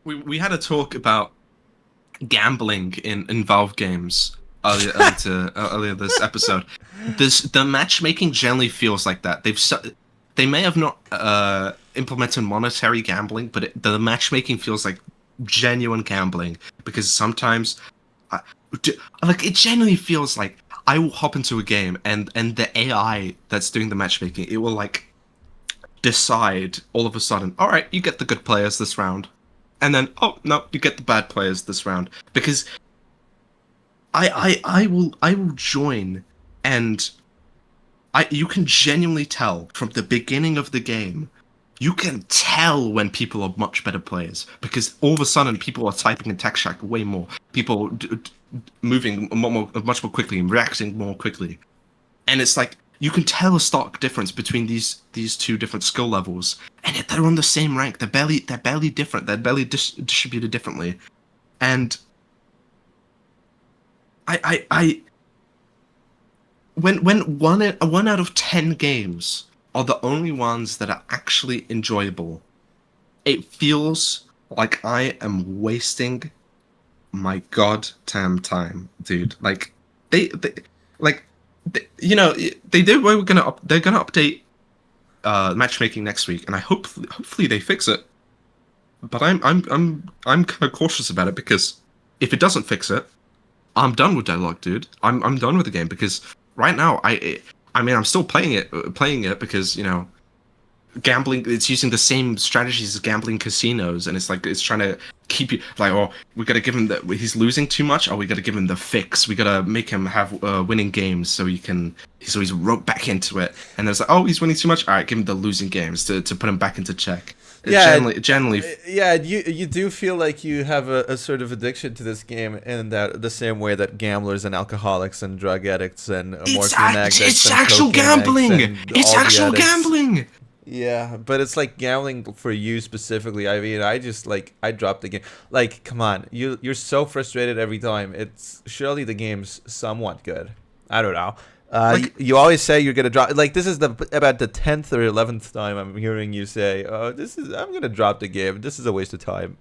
We had a talk about gambling in Valve games earlier this episode. The matchmaking generally feels like that. They may have not implemented monetary gambling, but the matchmaking feels like genuine gambling, because sometimes like it genuinely feels like I will hop into a game and the AI that's doing the matchmaking, it will like decide all of a sudden, all right, you get the good players this round. And then, oh no, you get the bad players this round, because I will join, and you can genuinely tell from the beginning of the game you can tell when people are much better players because all of a sudden people are typing in text chat way more. People moving much more quickly and reacting more quickly, and it's like you can tell a stark difference between these two different skill levels, and yet they're on the same rank. They're barely different. They're barely distributed differently, and I when one out of 10 games are the only ones that are actually enjoyable, it feels like I am wasting my goddamn time, dude. Like they like you know they did. They're gonna update matchmaking next week, and I hopefully they fix it. But I'm kind of cautious about it because if it doesn't fix it, I'm done with Deadlock, dude. I'm done with the game because right now I mean I'm still playing it because gambling, it's using the same strategies as gambling casinos, and it's like it's trying to keep you like, oh, we gotta give him he's losing too much, oh, we gotta give him the fix, we gotta make him have winning games so he's roped back into it, and there's like, oh, he's winning too much, all right, give him the losing games to put him back into check. Generally, yeah, you do feel like you have a sort of addiction to this game in that the same way that gamblers and alcoholics and drug addicts and morphine addicts it's and actual cocaine gambling. addicts and It's all the actual addicts. gambling. Yeah, but it's like gambling for you specifically. I mean, I just I dropped the game. Like, come on, you're so frustrated every time. It's surely the game's somewhat good. I don't know. You always say you're gonna drop. Like, this is about the 10th or 11th time I'm hearing you say, "Oh, I'm gonna drop the game. This is a waste of time."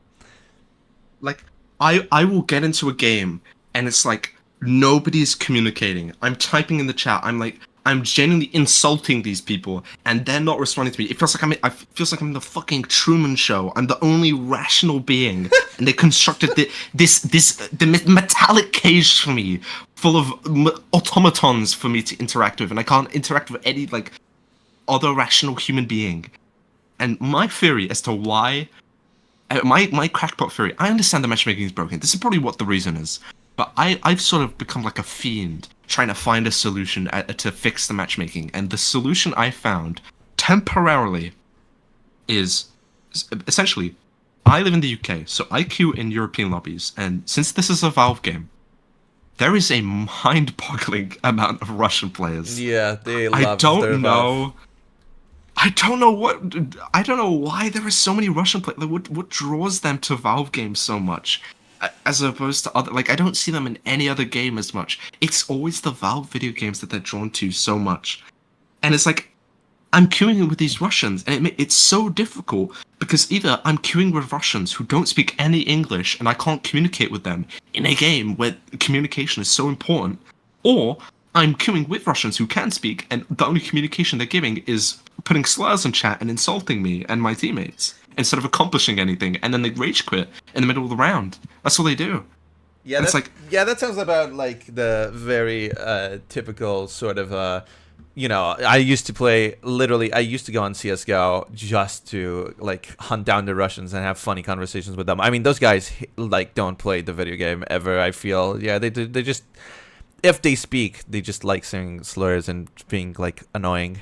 Like, I will get into a game and it's like nobody's communicating. I'm typing in the chat. I'm genuinely insulting these people, and they're not responding to me. It feels like I'm in the fucking Truman Show. I'm the only rational being, and they constructed the metallic cage for me, full of automatons for me to interact with, and I can't interact with any like other rational human being. And my theory as to why, my crackpot theory, I understand the matchmaking is broken. This is probably what the reason is. But I've sort of become like a fiend trying to find a solution to fix the matchmaking. And the solution I found temporarily is essentially, I live in the UK, so I queue in European lobbies. And since this is a Valve game, there is a mind-boggling amount of Russian players. Yeah, they love I don't their know. I don't know why there are so many Russian players. What draws them to Valve games so much? As opposed to other, like, I don't see them in any other game as much. It's always the Valve video games that they're drawn to so much. And it's like, I'm queuing with these Russians, and it's so difficult, because either I'm queuing with Russians who don't speak any English, and I can't communicate with them in a game where communication is so important, or I'm queuing with Russians who can speak, and the only communication they're giving is putting slurs in chat and insulting me and my teammates, instead of accomplishing anything, and then they rage quit in the middle of the round. That's all they do. Yeah, that sounds about like the very typical sort of I used to play, literally I used to go on CS:GO just to like hunt down the Russians and have funny conversations with them. I mean, those guys like don't play the video game ever, I feel. Yeah, they just, if they speak, they just like saying slurs and being like annoying.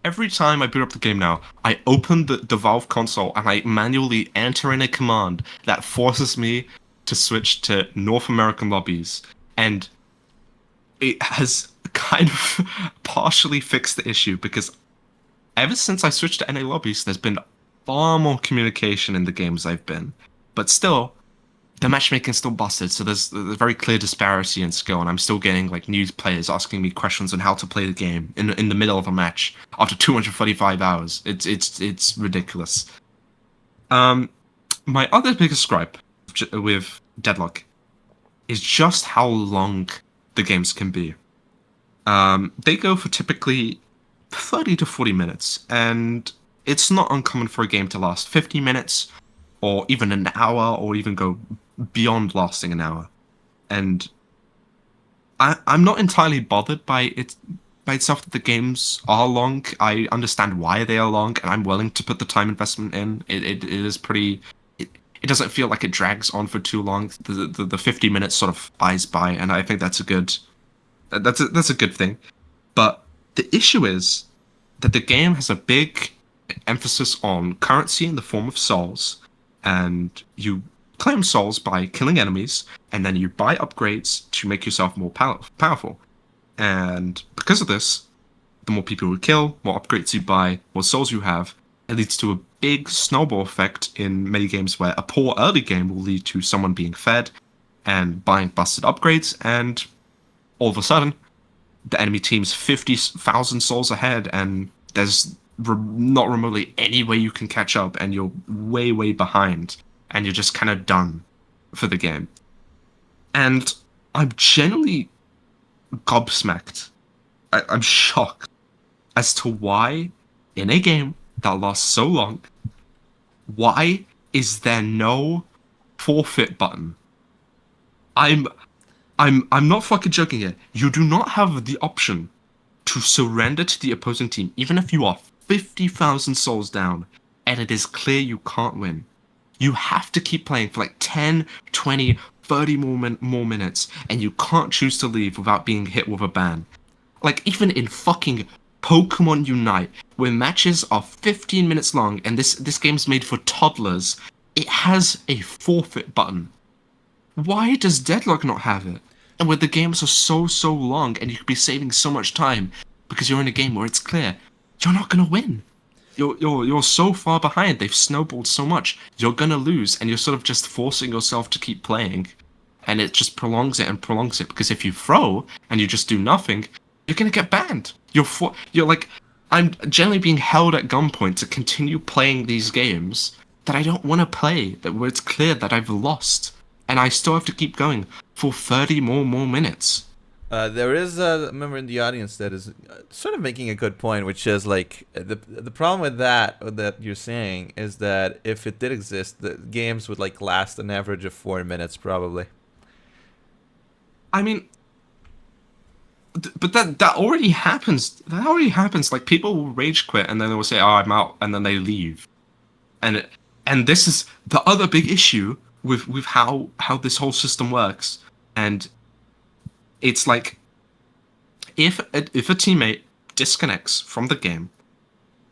Every time I boot up the game now, I open the Valve console and I manually enter in a command that forces me to switch to North American lobbies. And it has kind of partially fixed the issue, because ever since I switched to NA lobbies, there's been far more communication in the games I've been. But still, the matchmaking's still busted, so there's a very clear disparity in skill, and I'm still getting like new players asking me questions on how to play the game in the middle of a match after 245 hours. It's ridiculous. My other biggest gripe with Deadlock is just how long the games can be. They go for typically 30 to 40 minutes, and it's not uncommon for a game to last 50 minutes, or even an hour, or even go beyond lasting an hour. And I'm not entirely bothered by itself that the games are long. I understand why they are long, and I'm willing to put the time investment in. It is pretty. It doesn't feel like it drags on for too long. The 50 minutes sort of flies by, and I think that's a good thing. But the issue is that the game has a big emphasis on currency in the form of souls, and you claim souls by killing enemies, and then you buy upgrades to make yourself more powerful. And because of this, the more people you kill, more upgrades you buy, more souls you have, it leads to a big snowball effect in many games where a poor early game will lead to someone being fed and buying busted upgrades, and all of a sudden, the enemy team's 50,000 souls ahead, and there's not remotely any way you can catch up, and you're way, way behind, and you're just kind of done for the game. And I'm genuinely gobsmacked. I'm shocked as to why, in a game that lasts so long, why is there no forfeit button? I'm not fucking joking here. You do not have the option to surrender to the opposing team, even if you are 50,000 souls down, and it is clear you can't win. You have to keep playing for like 10, 20, 30 more minutes, and you can't choose to leave without being hit with a ban. Like, even in fucking Pokemon Unite, where matches are 15 minutes long, and this game's made for toddlers, it has a forfeit button. Why does Deadlock not have it? And where the games are so long, and you could be saving so much time because you're in a game where it's clear you're not gonna win. You're so far behind. They've snowballed so much. You're gonna lose, and you're sort of just forcing yourself to keep playing, and it just prolongs it and prolongs it. Because if you throw and you just do nothing, you're gonna get banned. You're like, I'm generally being held at gunpoint to continue playing these games that I don't want to play. Where it's clear that I've lost, and I still have to keep going for 30 more minutes. There is a member in the audience that is sort of making a good point, which is like the problem with that you're saying is that if it did exist, the games would like last an average of 4 minutes probably. I mean, but that already happens. That already happens. Like, people will rage quit and then they will say, "Oh, I'm out," and then they leave. And this is the other big issue with how this whole system works. And it's like, if a teammate disconnects from the game,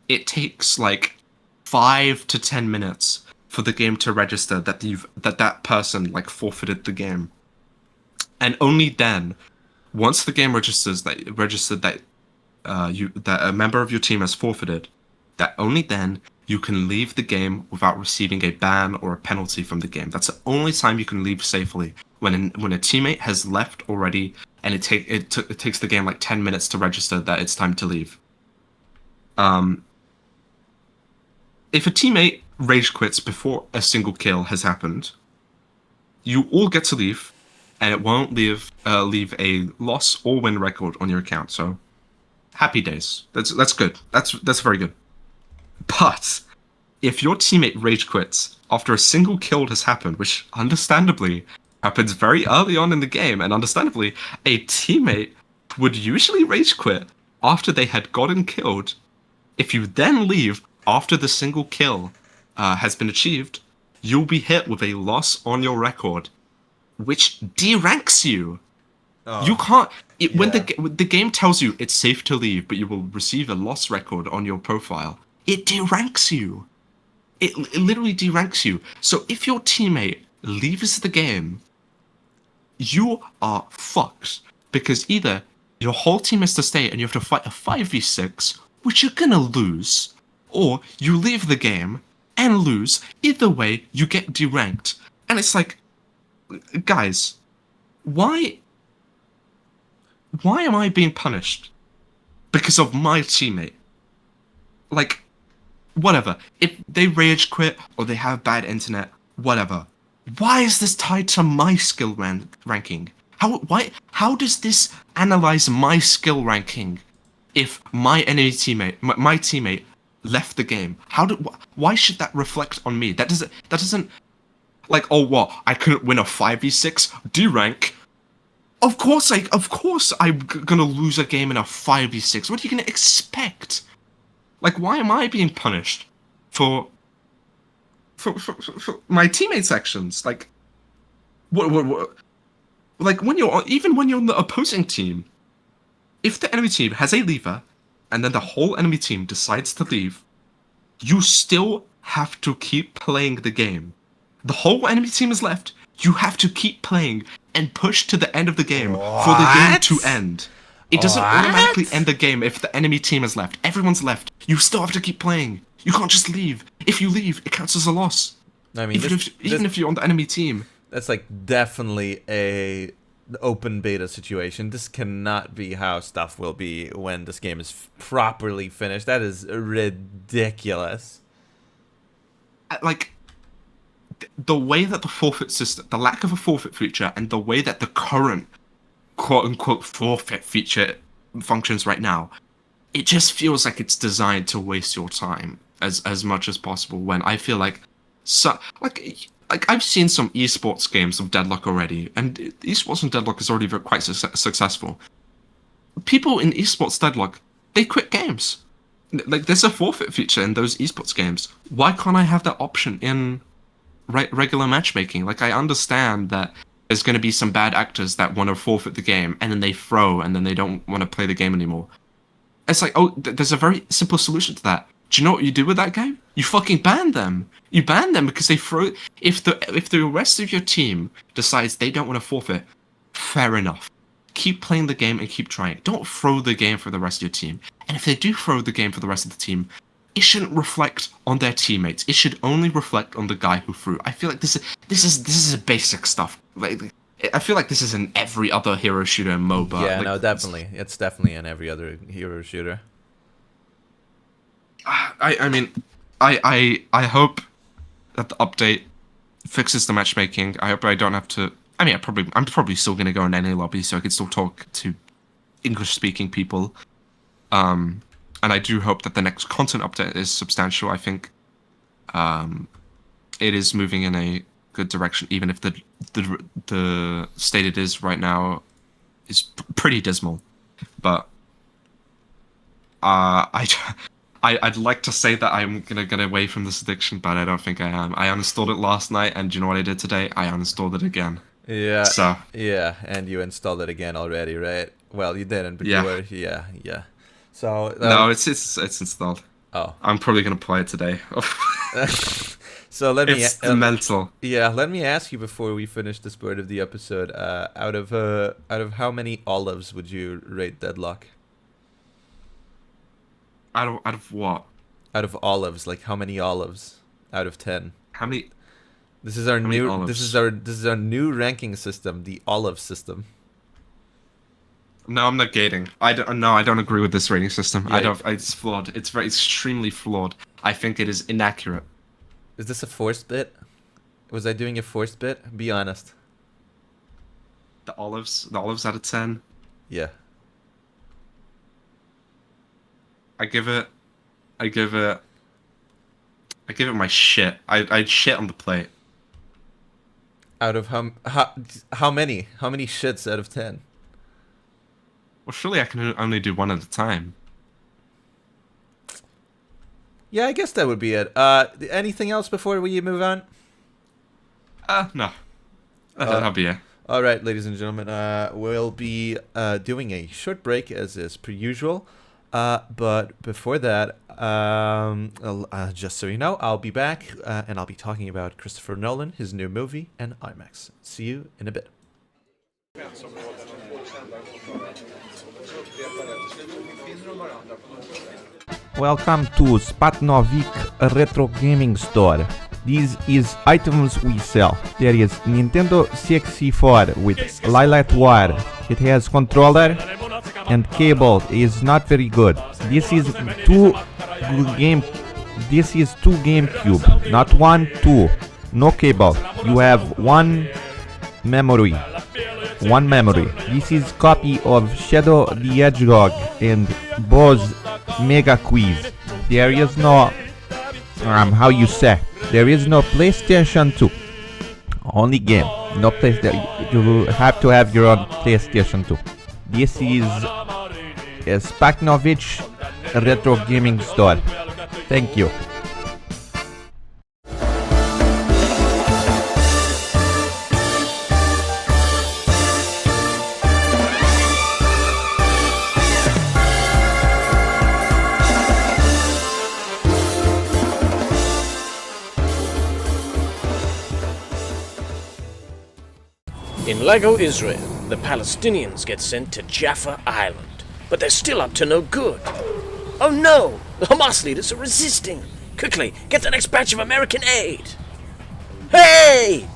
it takes like 5 to 10 minutes for the game to register that person like forfeited the game, and only then, once the game registered that a member of your team has forfeited, that only then you can leave the game without receiving a ban or a penalty from the game. That's the only time you can leave safely. When a teammate has left already, and it takes the game like 10 minutes to register that it's time to leave. If a teammate rage quits before a single kill has happened, you all get to leave, and it won't leave a loss or win record on your account. So, happy days. That's good. That's very good. But if your teammate rage quits after a single kill has happened, which understandably happens very early on in the game, and understandably a teammate would usually rage quit after they had gotten killed, if you then leave after the single kill has been achieved, you'll be hit with a loss on your record, which deranks you. Oh, you can't... When the game tells you it's safe to leave, but you will receive a loss record on your profile, it deranks you. It literally deranks you. So if your teammate leaves the game, you are fucked. Because either your whole team has to stay and you have to fight a 5v6, which you're gonna lose, or you leave the game and lose. Either way, you get deranked. And it's like, guys, why am I being punished because of my teammate? Like, whatever. If they rage quit or they have bad internet, whatever. Why is this tied to my skill ranking? How does this analyze my skill ranking if my enemy teammate, my teammate, left the game? Why should that reflect on me? That doesn't like, oh, what? I couldn't win a 5v6 D-rank. Of course I'm gonna lose a game in a 5v6. What are you gonna expect? Like, why am I being punished for my teammates' actions? Like, what? Like, when you're on the opposing team, if the enemy team has a leaver, and then the whole enemy team decides to leave, you still have to keep playing the game. The whole enemy team is left. You have to keep playing and push to the end of the game for the game to end. It doesn't automatically end the game if the enemy team is left. Everyone's left. You still have to keep playing. You can't just leave. If you leave, it counts as a loss. I mean, even if you're on the enemy team. That's like definitely a open beta situation. This cannot be how stuff will be when this game is properly finished. That is ridiculous. Like, the way that the forfeit system, the lack of a forfeit feature, and the way that the current quote-unquote forfeit feature functions right now, it just feels like it's designed to waste your time as much as possible, when I feel like I've seen some esports games of Deadlock already, and esports in Deadlock is already quite successful. People in esports Deadlock, they quit games. Like, there's a forfeit feature in those esports games. Why can't I have that option in regular matchmaking? Like, I understand that there's going to be some bad actors that want to forfeit the game, and then they throw, and then they don't want to play the game anymore. It's like, oh, there's a very simple solution to that. Do you know what you do with that game? You fucking ban them. You ban them because they throw. If the rest of your team decides they don't want to forfeit, fair enough. Keep playing the game and keep trying. Don't throw the game for the rest of your team. And if they do throw the game for the rest of the team, it shouldn't reflect on their teammates. It should only reflect on the guy who threw. I feel like this is basic stuff. Like, I feel like this is in every other hero shooter and MOBA. Yeah, like, no, definitely. It's definitely in every other hero shooter. I mean, I hope that the update fixes the matchmaking. I hope I don't have to. I mean, I'm probably still gonna go in any lobby, so I can still talk to English-speaking people. And I do hope that the next content update is substantial. I think, it is moving in a good direction, even if the state it is right now is pretty dismal. But I'd like to say that I'm gonna get away from this addiction, but I don't think I am. I uninstalled it last night, and do you know what I did today? I uninstalled it again. Yeah. So. Yeah, and you installed it again already, right? Well, you didn't, but yeah. you were. Yeah. So. No, it's installed. Oh. I'm probably gonna play it today. So let me. It's mental. Yeah, let me ask you before we finish this part of the episode. Out of how many olives would you rate Deadlock? Out of what? Out of olives, like how many olives out of 10? How many? This is our new. Olives? This is our new ranking system, the olive system. No, I'm negating. I don't agree with this rating system. Yeah, It's flawed. It's extremely flawed. I think it is inaccurate. Is this a forced bit? Was I doing a forced bit? Be honest. The olives out of 10. Yeah. I give it my shit. I'd shit on the plate. Out of how many? How many shits out of 10? Well, surely I can only do one at a time. Yeah, I guess that would be it. Anything else before we move on? No. That'll be it. All right, ladies and gentlemen, we'll be doing a short break as is per usual. But before that, just so you know, I'll be back and I'll be talking about Christopher Nolan, his new movie, and IMAX. See you in a bit. Welcome to Spatnovik Retro Gaming Store. This is items we sell. There is Nintendo 64 with Lilac wire. It has controller and cable is not very good. This is two GameCube, not 1, 2. No cable. You have one memory. This is copy of Shadow the Hedgehog and Bose Mega Quiz. There is no there is no PlayStation 2. Only game. No PlayStation. You have to have your own PlayStation 2. This is a Spaknovich Retro Gaming Store. Thank you. In Lego Israel, the Palestinians get sent to Jaffa Island, but they're still up to no good. Oh no! The Hamas leaders are resisting! Quickly, get the next batch of American aid! Hey!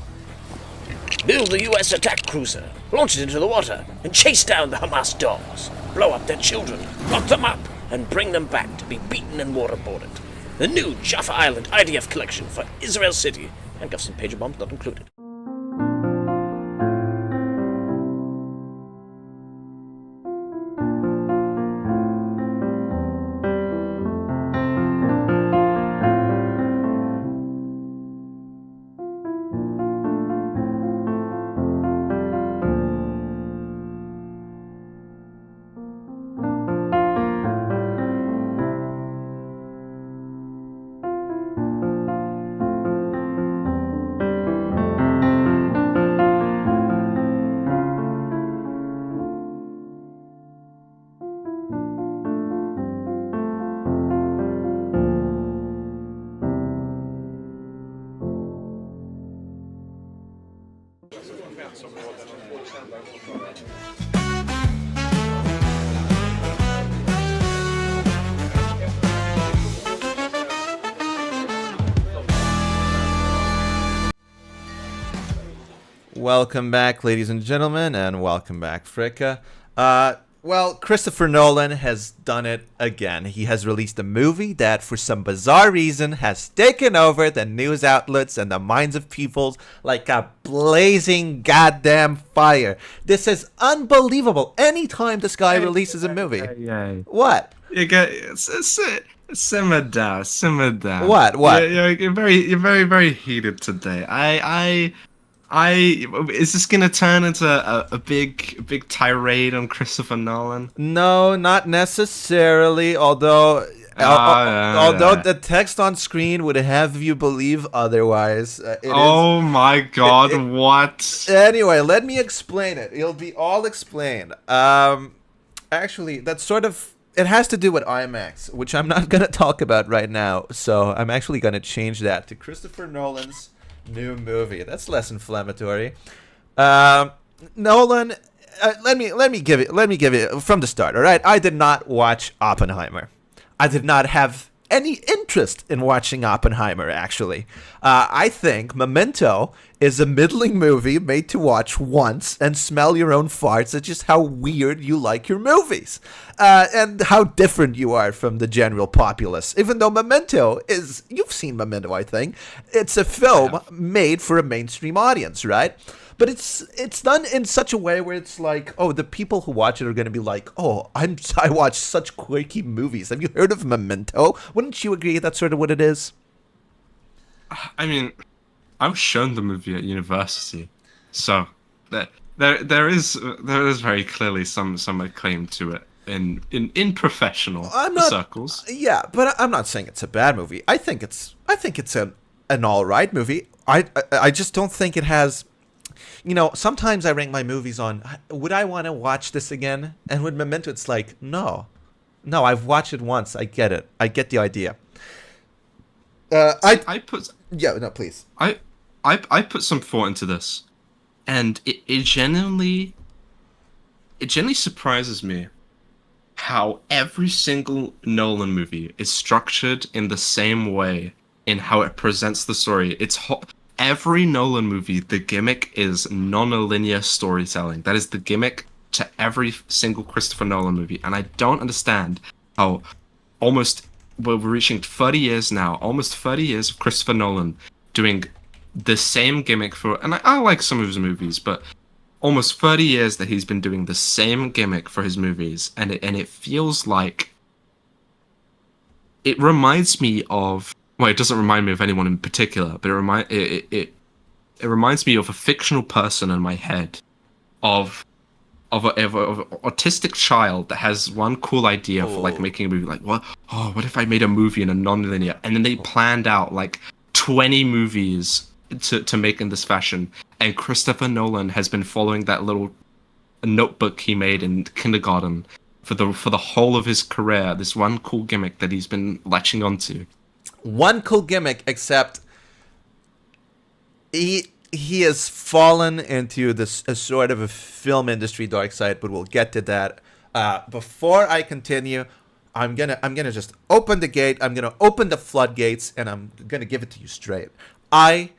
Build the US attack cruiser, launch it into the water, and chase down the Hamas dogs. Blow up their children, lock them up, and bring them back to be beaten and waterboarded. The new Jaffa Island IDF collection for Israel City, and Govson pager bombs not included. Welcome back, ladies and gentlemen, and welcome back, Fricka. Well, Christopher Nolan has done it again. He has released a movie that, for some bizarre reason, has taken over the news outlets and the minds of people like a blazing goddamn fire. This is unbelievable. Anytime this guy releases a movie. What? You get simmer down. What? You're very heated today. Is this gonna turn into a big tirade on Christopher Nolan? No, not necessarily. Although the text on screen would have you believe otherwise. My God! What? Anyway, let me explain it. It'll be all explained. Actually, that's sort of. It has to do with IMAX, which I'm not gonna talk about right now. So I'm actually gonna change that to Christopher Nolan's new movie. That's less inflammatory. Nolan, let me give it from the start. All right, I did not watch Oppenheimer. I did not have any interest in watching Oppenheimer. Actually, I think Memento is a middling movie made to watch once and smell your own farts at just how weird you like your movies, and how different you are from the general populace. Even though Memento is, you've seen Memento, I think. It's a film made for a mainstream audience, right? But it's done in such a way where it's like, oh, the people who watch it are going to be like, oh, I watch such quirky movies. Have you heard of Memento? Wouldn't you agree that's sort of what it is? I mean, I was shown the movie at university, so there is very clearly some acclaim to it in professional circles. Yeah, but I'm not saying it's a bad movie. I think it's an all right movie. I just don't think it has. You know, sometimes I rank my movies on, would I want to watch this again? And with Memento, it's like, no, I've watched it once. I get it. I get the idea. Please. I put some thought into this, and it genuinely surprises me how every single Nolan movie is structured in the same way in how it presents the story. Every Nolan movie, the gimmick is non-linear storytelling. That is the gimmick to every single Christopher Nolan movie. And I don't understand how we're reaching 30 years now, almost 30 years of Christopher Nolan doing the same gimmick and I like some of his movies, but almost 30 years that he's been doing the same gimmick for his movies. And it feels like it reminds me of. Well, it doesn't remind me of anyone in particular, but it reminds me of a fictional person in my head, of an autistic child that has one cool idea for like making a movie. Like, what if I made a movie in a non-linear? And then they planned out like 20 movies to make in this fashion. And Christopher Nolan has been following that little notebook he made in kindergarten for the whole of his career. This one cool gimmick that he's been latching onto. One cool gimmick, except he has fallen into this a sort of a film industry dark side, but we'll get to that. Before I continue, I'm gonna just open the gate. I'm gonna open the floodgates, and I'm gonna give it to you straight. I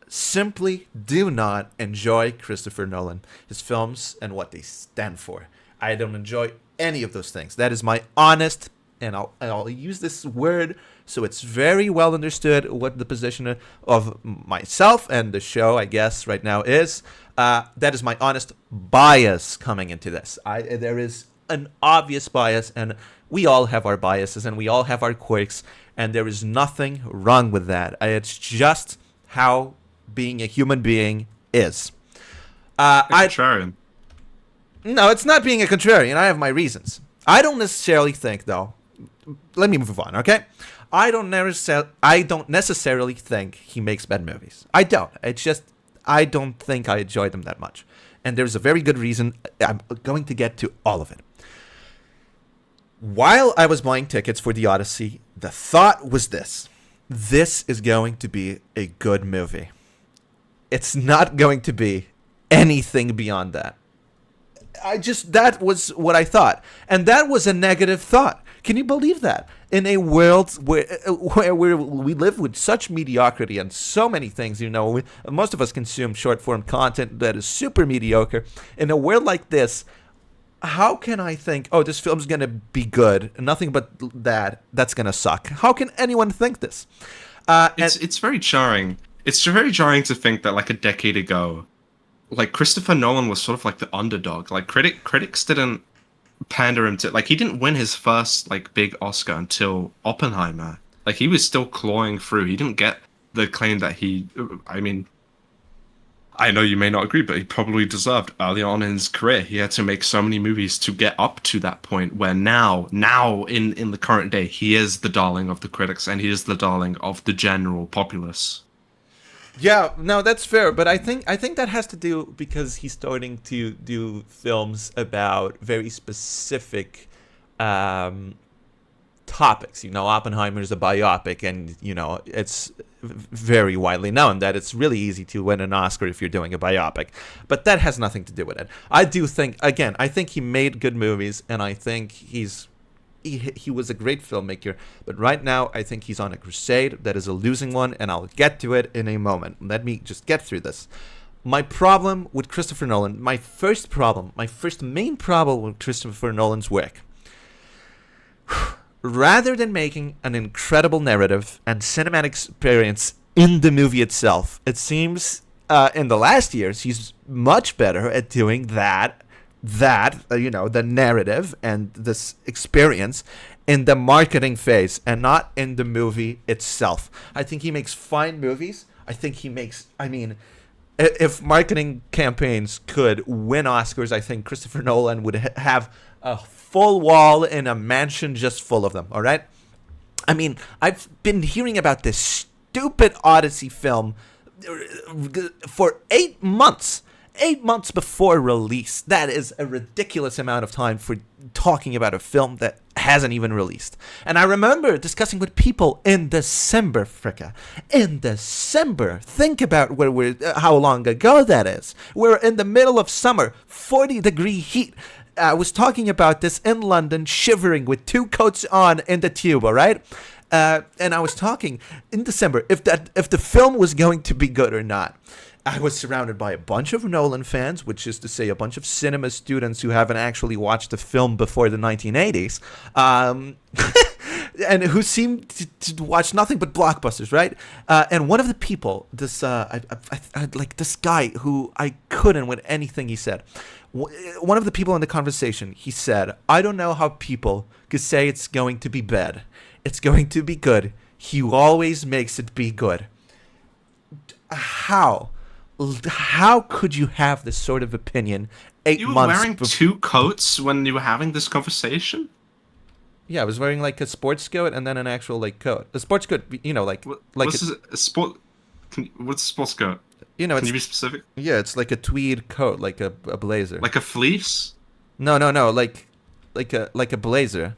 simply do not enjoy Christopher Nolan, his films, and what they stand for. I don't enjoy any of those things. That is my honest, and I'll use this word so it's very well understood what the position of myself and the show, I guess, right now is. That is my honest bias coming into this. There is an obvious bias, and we all have our biases, and we all have our quirks, and there is nothing wrong with that. It's just how being a human being is. Contrarian. No, it's not being a contrarian. I have my reasons. I don't necessarily think, though. Let me move on, okay? I don't necessarily think he makes bad movies. I don't. It's just I don't think I enjoy them that much. And there's a very good reason. I'm going to get to all of it. While I was buying tickets for the Odyssey, the thought was this. This is going to be a good movie. It's not going to be anything beyond that. That was what I thought. And that was a negative thought. Can you believe that? In a world where we live with such mediocrity and so many things, most of us consume short-form content that is super mediocre. In a world like this, how can I think, oh, this film's going to be good, nothing but that's going to suck? How can anyone think this? It's very jarring. It's very jarring to think that, like, a decade ago, like, Christopher Nolan was sort of like the underdog. Like, critics didn't pander him to, like, he didn't win his first, like, big Oscar until Oppenheimer. Like, he was still clawing through. He didn't get the acclaim that I know you may not agree, but he probably deserved early on in his career. He had to make so many movies to get up to that point where now in the current day, he is the darling of the critics and he is the darling of the general populace. Yeah, no, that's fair, but I think that has to do because he's starting to do films about very specific topics. Oppenheimer is a biopic, and it's very widely known that it's really easy to win an Oscar if you're doing a biopic. But that has nothing to do with it. I think he made good movies, and I think he was a great filmmaker, but right now I think he's on a crusade that is a losing one, and I'll get to it in a moment. Let me just get through this. My problem with Christopher Nolan, my first main problem with Christopher Nolan's work, rather than making an incredible narrative and cinematic experience in the movie itself, it seems in the last years he's much better at doing the narrative and this experience in the marketing phase and not in the movie itself. I think he makes fine movies. If marketing campaigns could win Oscars, I think Christopher Nolan would have a full wall in a mansion just full of them, all right? I've been hearing about this stupid Odyssey film for 8 months. 8 months before release. That is a ridiculous amount of time for talking about a film that hasn't even released. And I remember discussing with people in December, Fricka. In December. Think about how long ago that is. We're in the middle of summer, 40-degree heat. I was talking about this in London, shivering with 2 coats on in the tube, all right? And I was talking in December if the film was going to be good or not. I was surrounded by a bunch of Nolan fans, which is to say a bunch of cinema students who haven't actually watched the film before the 1980s, and who seemed to watch nothing but blockbusters, right? And one of the people, this guy who I couldn't with anything he said, one of the people in the conversation, he said, I don't know how people could say it's going to be bad. It's going to be good. He always makes it be good. How could you have this sort of opinion 8 months? You were wearing 2 coats when you were having this conversation? Yeah, I was wearing like a sports coat and then an actual like coat. A sports coat, What's a sports coat? Can you be specific? Yeah, it's like a tweed coat, like a blazer. Like a fleece? No, like a blazer.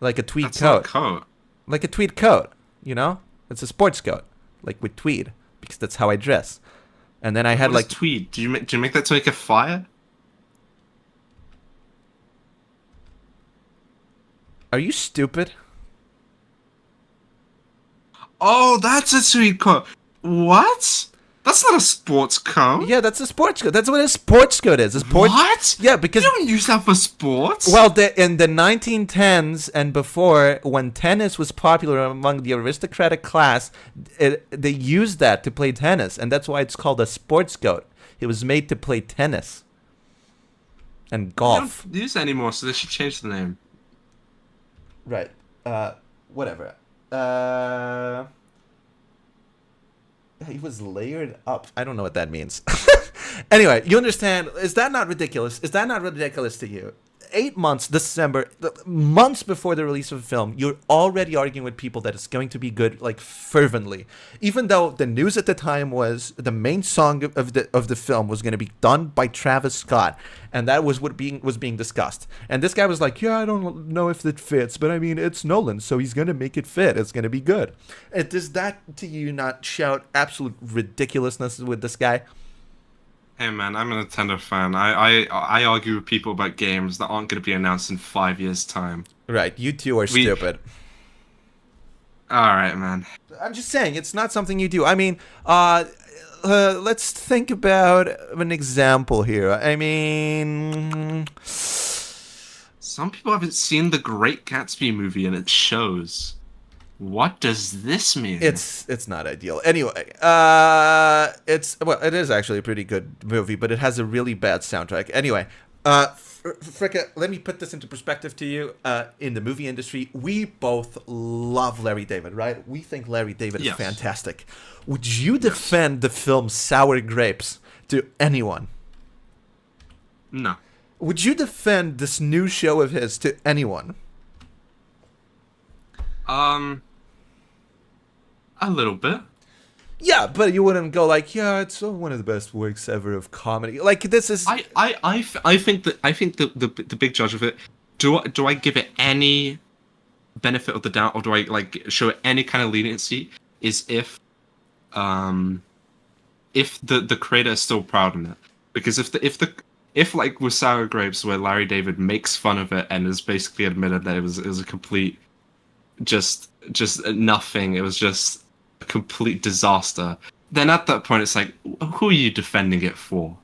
Like a tweed coat. Not a coat. Like a tweed coat, It's a sports coat, like with tweed. because that's how I dress. And then I had What is like tweed? Do you make that to make a fire? Are you stupid? Oh, that's a tweed coat. What? That's not a sports coat. Yeah, that's a sports coat. That's what a sports coat is. A sports. What? Yeah, because You don't use that for sports. well, in the 1910s and before, when tennis was popular among the aristocratic class, they used that to play tennis, and that's why it's called a sports coat. It was made to play tennis and they golf. don't use it anymore, so they should change the name. Right. Whatever. He was layered up. I don't know what that means. Anyway, you understand? Is that not ridiculous? Is that not ridiculous to you? 8 months, December, months before the release of the film, you're already arguing with people that it's going to be good, like fervently. Even though the news at the time was the main song of the film was going to be done by Travis Scott, and that was what was being discussed. And this guy was like, "Yeah, I don't know if it fits, but I mean, it's Nolan, so he's going to make it fit. It's going to be good." And does that to you not shout absolute ridiculousness with this guy? Hey man, I'm a Nintendo fan. I argue with people about games that aren't going to be announced in 5 years' time. Right, you two are stupid. Alright, man. I'm just saying, it's not something you do. I mean, let's think about an example here. I mean, Some people haven't seen the Great Gatsby movie and it shows. What does this mean? it's not ideal. Anyway, it is actually a pretty good movie, but it has a really bad soundtrack. Anyway, Fricka, let me put this into perspective to you. In the movie industry, we both love Larry David, right? We think Larry David is Yes. fantastic. Would you defend the film Sour Grapes to anyone? No. Would you defend this new show of his to anyone? A little bit. Yeah, but you wouldn't go like, yeah, it's one of the best works ever of comedy. Like, this is... I think the big judge of it. Do I give it any benefit of the doubt, or do I like show it any kind of leniency? Is if the creator is still proud in it, because if like with Sour Grapes, where Larry David makes fun of it and is basically admitted that it was a complete just nothing, it was just a complete disaster, then at that point it's like, who are you defending it for?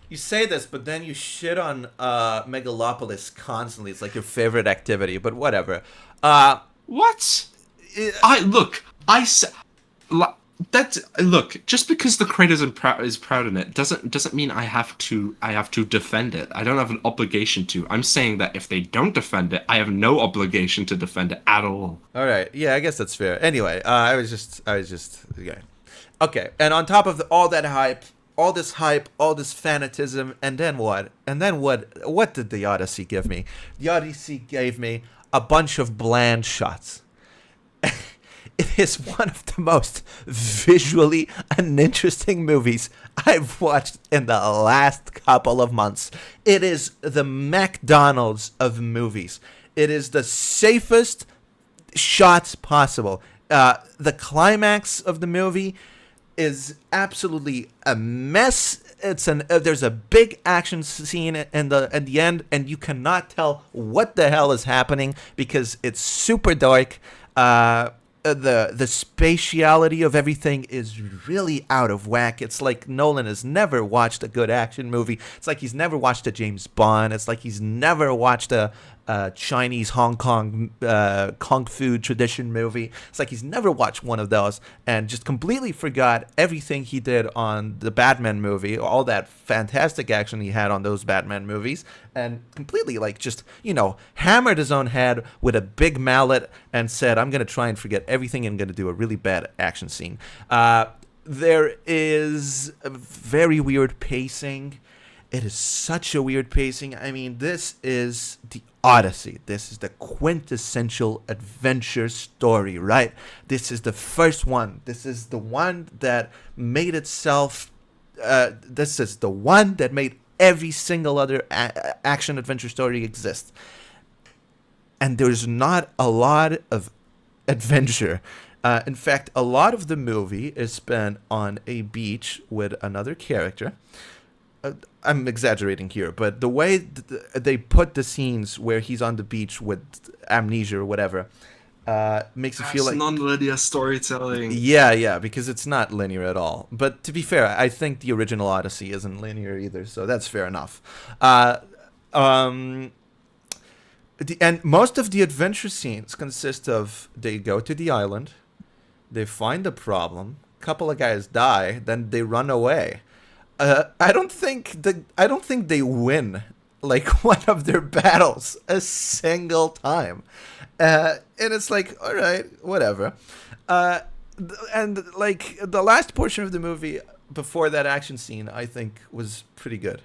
You say this, but then you shit on Megalopolis constantly. It's like your favorite activity, but whatever. What? Just because the creator is proud in it doesn't mean I have to defend it. I don't have an obligation to. I'm saying that if they don't defend it, I have no obligation to defend it at all. All right. Yeah, I guess that's fair. Anyway, I was just yeah. Okay. And on top of all that hype, all this fanatism, and then what? What did the Odyssey give me? The Odyssey gave me a bunch of bland shots. It is one of the most visually uninteresting movies I've watched in the last couple of months. It is the McDonald's of movies. It is the safest shots possible. The climax of the movie is absolutely a mess. There's a big action scene at the end, and you cannot tell what the hell is happening because it's super dark. The spatiality of everything is really out of whack. It's like Nolan has never watched a good action movie. It's like he's never watched a James Bond. It's like he's never watched a Chinese Hong Kong kung fu tradition movie. It's like he's never watched one of those and just completely forgot everything he did on the Batman movie, all that fantastic action he had on those Batman movies, and completely like just, hammered his own head with a big mallet and said, I'm going to try and forget everything and going to do a really bad action scene. There is a very weird pacing. It is such a weird pacing. I mean, this is the Odyssey. This is the quintessential adventure story, right? This is the first one. This is the one that made itself... this is the one that made every single other action adventure story exist. And there's not a lot of adventure. In fact, a lot of the movie is spent on a beach with another character. I'm exaggerating here, but the way they put the scenes where he's on the beach with amnesia or whatever makes it feel like non-linear storytelling. Yeah, because it's not linear at all. But to be fair, I think the original Odyssey isn't linear either, so that's fair enough. And most of the adventure scenes consist of they go to the island, they find the problem, a couple of guys die, then they run away. I don't think they win like one of their battles a single time, and it's like, all right, whatever. And like the last portion of the movie before that action scene, I think was pretty good.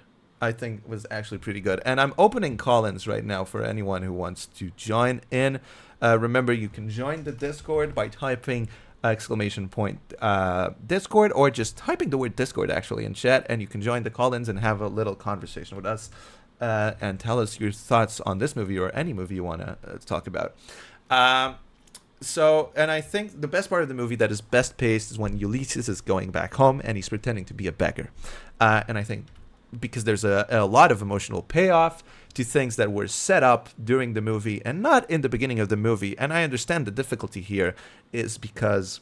Was actually pretty good. And I'm opening call-ins right now for anyone who wants to join in. Remember, you can join the Discord by typing Discord, or just typing the word Discord actually in chat, and you can join the call-ins and have a little conversation with us and tell us your thoughts on this movie or any movie you want to talk about. And I think the best part of the movie that is best paced is when Ulysses is going back home and he's pretending to be a beggar. And I think because there's a lot of emotional payoff to things that were set up during the movie and not in the beginning of the movie. And I understand the difficulty here is because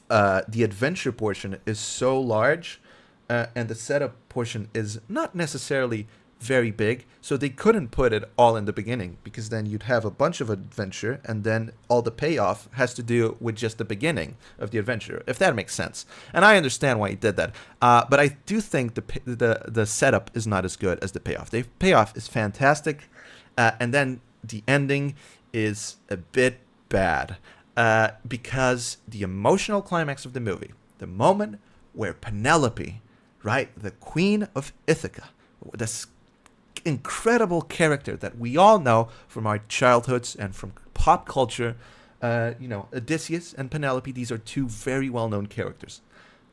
the adventure portion is so large and the setup portion is not necessarily very big, so they couldn't put it all in the beginning, because then you'd have a bunch of adventure and then all the payoff has to do with just the beginning of the adventure, if that makes sense. And I understand why he did that, but I do think the setup is not as good as the payoff. The payoff is fantastic, and then the ending is a bit bad, because the emotional climax of the movie, the moment where Penelope, right, the Queen of Ithaca, this incredible character that we all know from our childhoods and from pop culture, Odysseus and Penelope, these are two very well-known characters.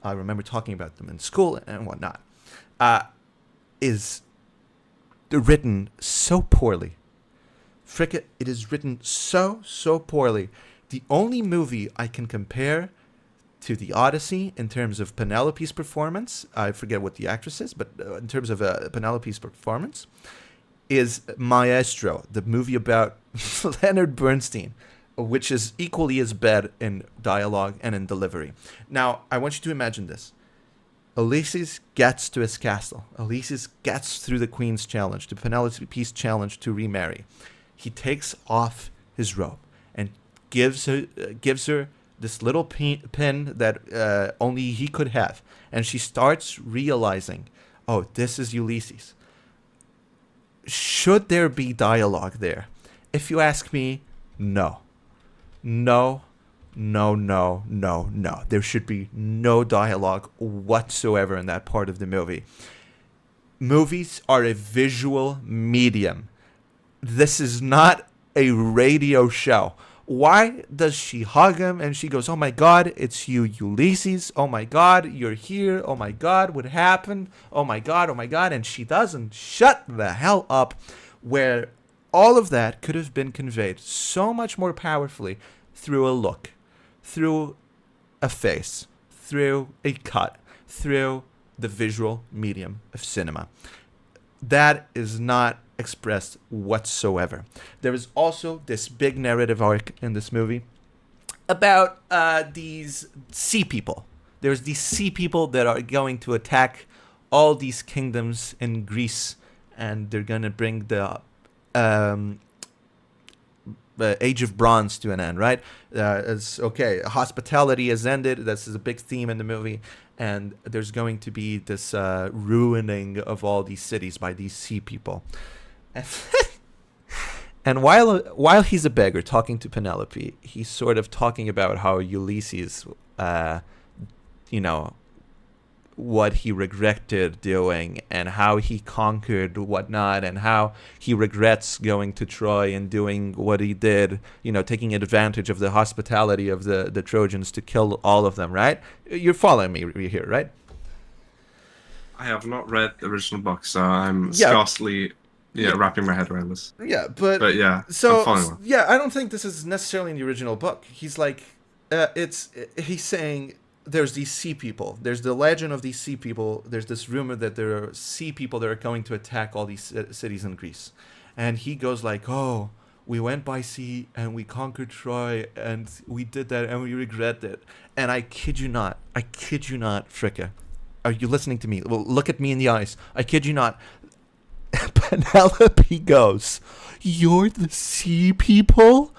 I remember talking about them in school and whatnot. Is written so poorly. Fricka, it is written so poorly. The only movie I can compare to the Odyssey in terms of Penelope's performance, I forget what the actress is, but in terms of Penelope's performance, is Maestro, the movie about Leonard Bernstein, which is equally as bad in dialogue and in delivery. Now, I want you to imagine this. Ulysses gets to his castle. Ulysses gets through the Queen's challenge, the Penelope's challenge to remarry. He takes off his robe and gives her this little pin that only he could have. And she starts realizing, oh, this is Ulysses. Should there be dialogue there? If you ask me, no. No. There should be no dialogue whatsoever in that part of the movie. Movies are a visual medium. This is not a radio show. Why does she hug him and she goes, oh my God, it's you, Ulysses. Oh my God, you're here. Oh my God, what happened? Oh my God. And she doesn't shut the hell up, where all of that could have been conveyed so much more powerfully through a look, through a face, through a cut, through the visual medium of cinema. That is not expressed whatsoever. There is also this big narrative arc in this movie about these sea people. There's these sea people that are going to attack all these kingdoms in Greece, and they're going to bring the Age of Bronze to an end, right? It's okay. Hospitality has ended. This is a big theme in the movie. And there's going to be this ruining of all these cities by these sea people. And while he's a beggar talking to Penelope, he's sort of talking about how Ulysses, what he regretted doing and how he conquered whatnot and how he regrets going to Troy and doing what he did, taking advantage of the hospitality of the Trojans to kill all of them, right? You're following me here, right? I have not read the original book, so I'm scarcely wrapping my head around this. Yeah, but yeah, so I'm following. Yeah, I don't think this is necessarily in the original book. He's like, he's saying there's these sea people. There's the legend of these sea people. There's this rumor that there are sea people that are going to attack all these cities in Greece. And he goes like, oh, we went by sea and we conquered Troy and we did that and we regret it. And I kid you not, Fricka. Are you listening to me? Well, look at me in the eyes. I kid you not. Penelope goes, you're the sea people?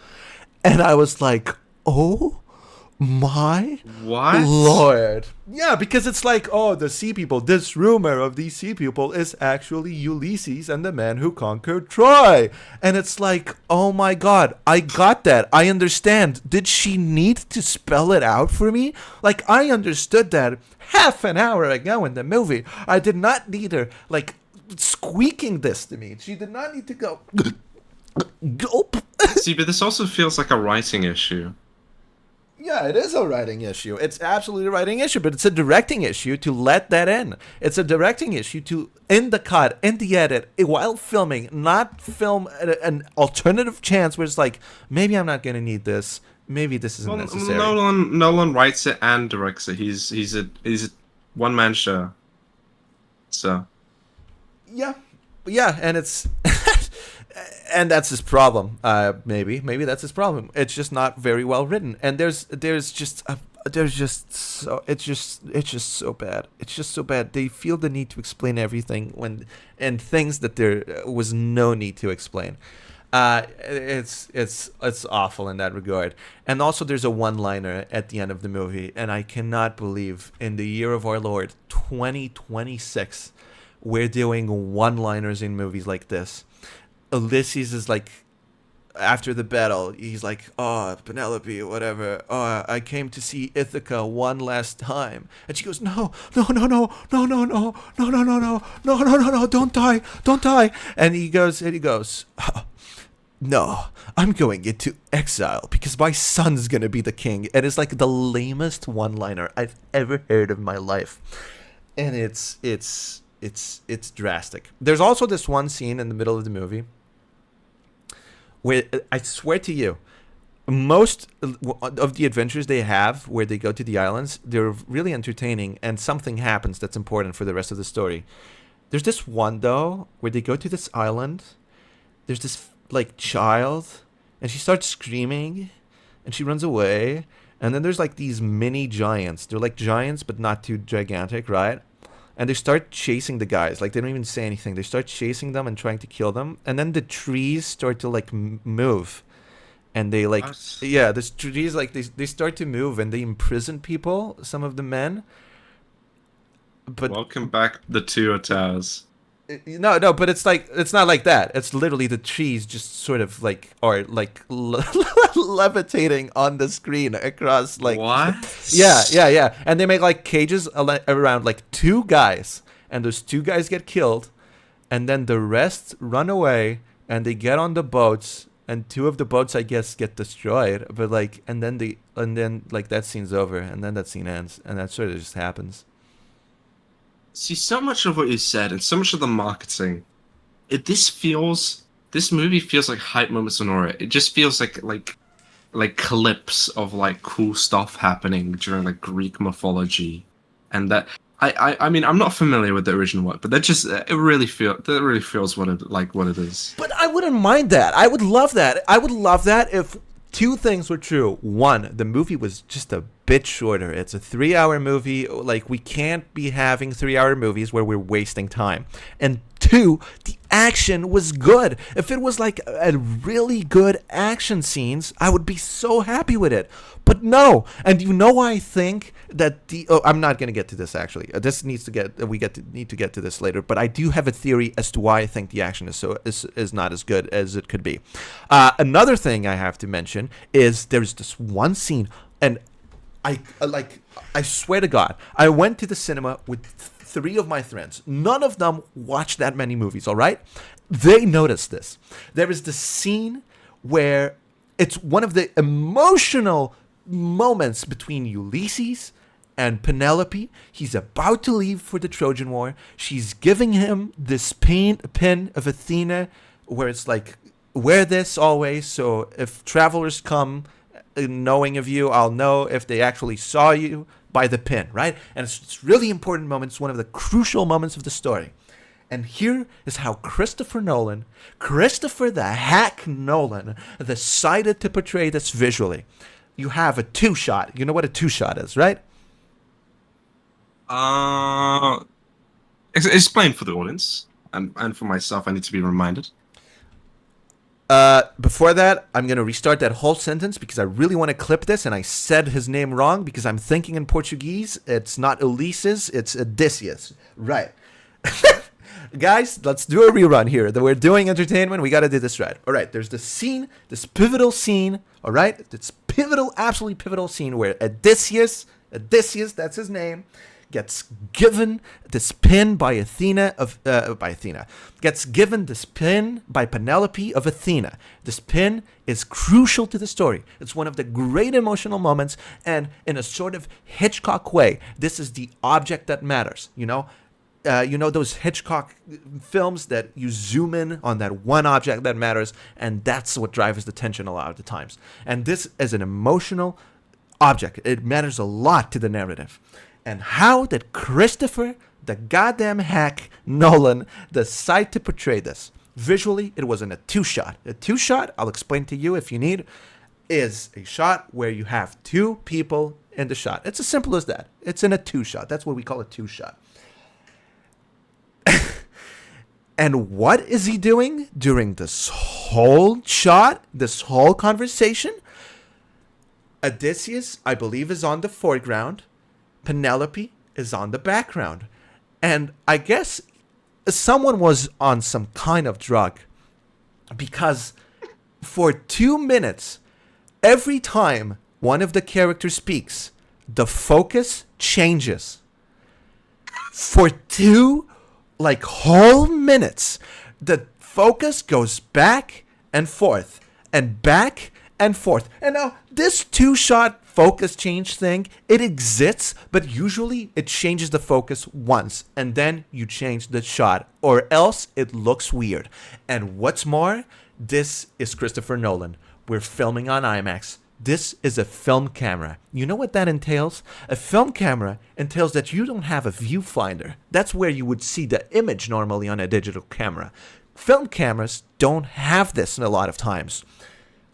And I was like, oh my What? Lord. Yeah, because it's like, oh, the sea people, this rumor of these sea people is actually Ulysses and the man who conquered Troy. And it's like, oh my God, I got that. I understand. Did she need to spell it out for me? Like, I understood that half an hour ago in the movie. I did not need her, like, squeaking this to me. She did not need to go, gulp. See, but this also feels like a writing issue. Yeah, it is a writing issue. It's absolutely a writing issue, but it's a directing issue to let that in. It's a directing issue to, in the cut, in the edit, while filming, not film an alternative chance where it's like, maybe I'm not going to need this. Maybe this isn't necessary. Nolan writes it and directs it. He's a one-man show. So. Yeah, and it's... And that's his problem. Maybe that's his problem. It's just not very well written, and it's just so bad. It's just so bad. They feel the need to explain everything and things that there was no need to explain. It's awful in that regard. And also, there's a one-liner at the end of the movie, and I cannot believe in the year of our Lord 2026 we're doing one-liners in movies like this. Ulysses is like, after the battle, he's like, oh, Penelope, whatever. Oh, I came to see Ithaca one last time. And she goes, no, don't die. And he goes, no, I'm going into exile because my son's going to be the king. And it's like the lamest one-liner I've ever heard of my life. And it's drastic. There's also this one scene in the middle of the movie where, I swear to you, most of the adventures they have where they go to the islands, they're really entertaining, and something happens that's important for the rest of the story. There's this one, though, where they go to this island. There's this, like, child, and she starts screaming, and she runs away. And then there's, like, these mini giants. They're like giants, but not too gigantic, right? And they start chasing the guys. Like, they don't even say anything. They start chasing them and trying to kill them. And then the trees start to, like, move. And they, like... Yeah, the trees, like, they start to move. And they imprison people, some of the men. But welcome back, the two towers. No, but it's not like that. It's literally the trees just sort of, like, are, like, levitating on the screen across, like... What? Yeah. And they make, like, cages around, like, two guys. And those two guys get killed. And then the rest run away. And they get on the boats. And two of the boats, I guess, get destroyed. But, like, and then, like, that scene's over. And then that scene ends. And that sort of just happens. See, so much of what you said and so much of the marketing, this movie feels like hype moments on Aura. It just feels like clips of, like, cool stuff happening during, like, Greek mythology, and that I mean, I'm not familiar with the original work, but it really feels what it is. But I wouldn't mind that. I would love that. I would love that if two things were true. One, the movie was just a bit shorter. It's a 3-hour movie. Like, we can't be having 3-hour movies where we're wasting time. And two, the action was good. If it was like a really good action scenes, I would be so happy with it. But no. And you know why I think that I'm not going to get to this, actually. Need to get to this later. But I do have a theory as to why I think the action is not as good as it could be. Another thing I have to mention is there's this one scene, and I swear to God, I went to the cinema with 3 of my friends. None of them watched that many movies, all right? They noticed this. There is this scene where it's one of the emotional moments between Ulysses and Penelope. He's about to leave for the Trojan War. She's giving him this pin of Athena where it's like, wear this always, so if travelers come knowing of you, I'll know if they actually saw you by the pin, right? And it's really important moment. It's one of the crucial moments of the story. And here is how Christopher the Hack Nolan, decided to portray this visually. You have a two-shot. You know what a two-shot is, right? Explain for the audience and for myself. I need to be reminded. Before that, I'm going to restart that whole sentence because I really want to clip this, and I said his name wrong because I'm thinking in Portuguese. It's not Ulysses, it's Odysseus. Right. Guys, let's do a rerun here. We're doing entertainment. We got to do this right. All right, there's this scene, this pivotal scene, all right? This pivotal, absolutely pivotal scene where Odysseus, that's his name, gets given this pin by gets given this pin by Penelope of Athena. This pin is crucial to the story. It's one of the great emotional moments, and in a sort of Hitchcock way, this is the object that matters, you know those Hitchcock films that you zoom in on that one object that matters, and that's what drives the tension a lot of the times. And this is an emotional object. It matters a lot to the narrative. And how did Christopher, the goddamn hack Nolan, decide to portray this? Visually, it was in a two-shot. A two-shot, I'll explain to you if you need, is a shot where you have two people in the shot. It's as simple as that. It's in a two-shot. That's what we call a two-shot. And what is he doing during this whole shot, this whole conversation? Odysseus, I believe, is on the foreground. Penelope is on the background. And I guess someone was on some kind of drug, because for 2 minutes, every time one of the characters speaks, the focus changes. For two whole minutes, the focus goes back and forth and back and forth. And now this two-shot focus change thing, it exists, but usually it changes the focus once and then you change the shot, or else it looks weird. And what's more, this is Christopher Nolan. We're filming on IMAX. This is a film camera. You know what that entails? A film camera entails that you don't have a viewfinder. That's where you would see the image normally on a digital camera. Film cameras don't have this a lot of times.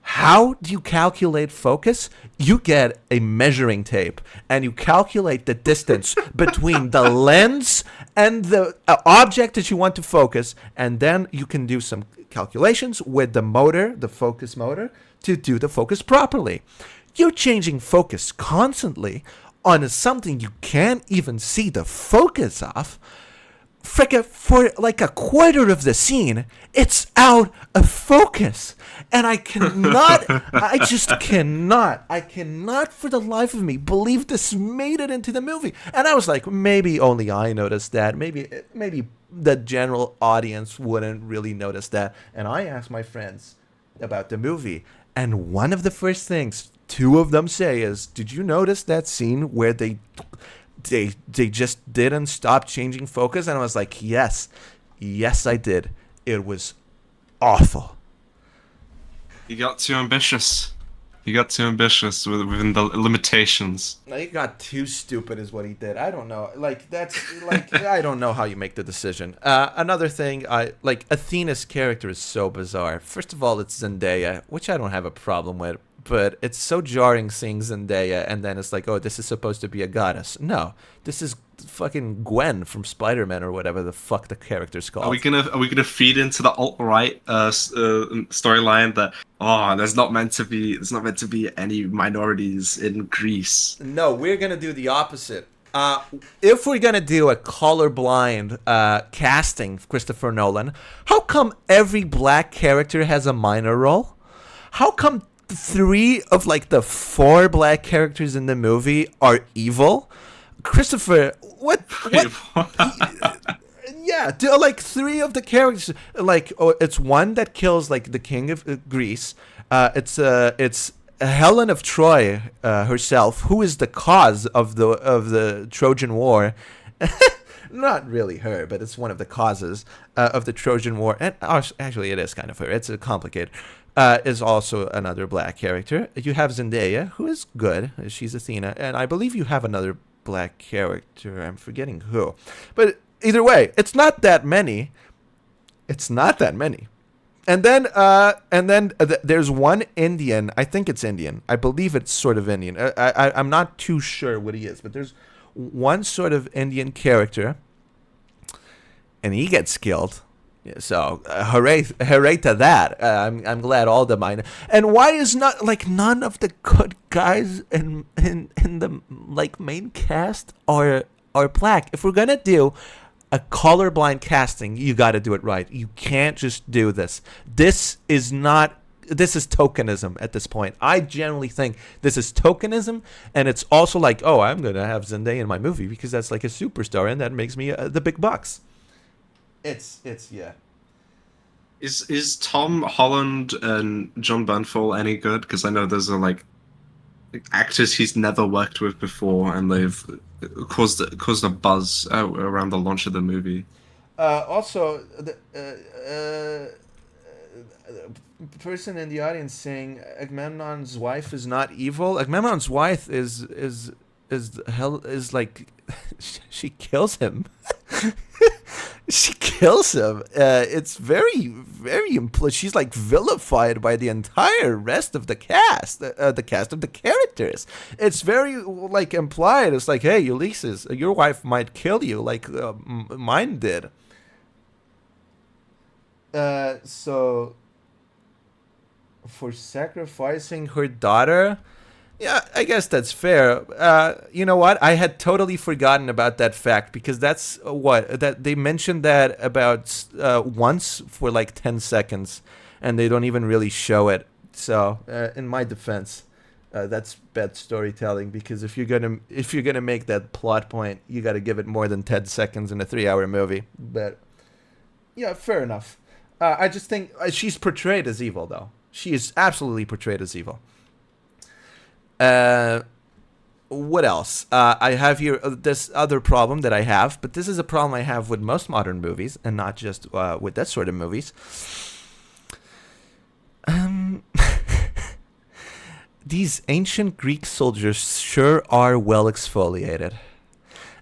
How do you calculate focus? You get a measuring tape and you calculate the distance between the lens and the object that you want to focus, and then you can do some calculations with the motor, the focus motor, to do the focus properly. You're changing focus constantly on something you can't even see the focus of. Fricka, for like a quarter of the scene, it's out of focus. And I cannot for the life of me believe this made it into the movie. And I was like, maybe only I noticed that. Maybe the general audience wouldn't really notice that. And I asked my friends about the movie, and one of the first things two of them say is, did you notice that scene where they just didn't stop changing focus? And I was like, yes I did. It was awful. You got too ambitious. Within the limitations. He got too stupid is what he did. I don't know. I don't know how you make the decision. Another thing, Athena's character is so bizarre. First of all, it's Zendaya, which I don't have a problem with. But it's so jarring seeing Zendaya, and then it's like, oh, this is supposed to be a goddess. No, this is fucking Gwen from Spider-Man or whatever the fuck the character's called. Are we gonna feed into the alt-right storyline that there's not meant to be any minorities in Greece? No, we're gonna do the opposite. If we're gonna do a colorblind casting of Christopher Nolan, how come every black character has a minor role? How come 3 of the 4 black characters in the movie are evil? Christopher, what? Yeah, 3 of the characters, it's one that kills the king of Greece. It's Helen of Troy herself, who is the cause of the Trojan War. not really her, but it's one of the causes of the Trojan War. And actually, it is kind of her. It's complicated. Is also another black character. You have Zendaya, who is good. She's Athena. And I believe you have another black character. I'm forgetting who. But either way, it's not that many. It's not that many. And then there's one Indian. I think it's Indian. I believe it's sort of Indian. I'm not too sure what he is, but there's one sort of Indian character, and he gets killed. So hooray to that! I'm glad all the mine. And why is not like none of the good guys in the like main cast are black? If we're gonna do a colorblind casting, you got to do it right. You can't just do this. This is tokenism at this point. I generally think this is tokenism, and it's also like, oh, I'm gonna have Zendaya in my movie because that's like a superstar, and that makes me the big bucks. It's yeah. Is Tom Holland and John Bernthal any good? Because I know those are like actors he's never worked with before, and they've caused a buzz around the launch of the movie. Also, the person in the audience saying Agamemnon's wife is not evil. Agamemnon's wife is like she kills him. She kills him. It's very, very she's like vilified by the entire rest of the cast, the cast of the characters. It's very like implied. It's like, hey, Ulysses, your wife might kill you like mine did. So for sacrificing her daughter, yeah, I guess that's fair. You know what? I had totally forgotten about that fact because that's that they mentioned that about once for like 10 seconds, and they don't even really show it. So, in my defense, that's bad storytelling because if you're gonna make that plot point, you got to give it more than 10 seconds in a 3-hour movie. But yeah, fair enough. I just think she's portrayed as evil, though. She is absolutely portrayed as evil. What else? I have here this other problem that I have, but this is a problem I have with most modern movies, and not just with that sort of movies. These ancient Greek soldiers sure are well exfoliated.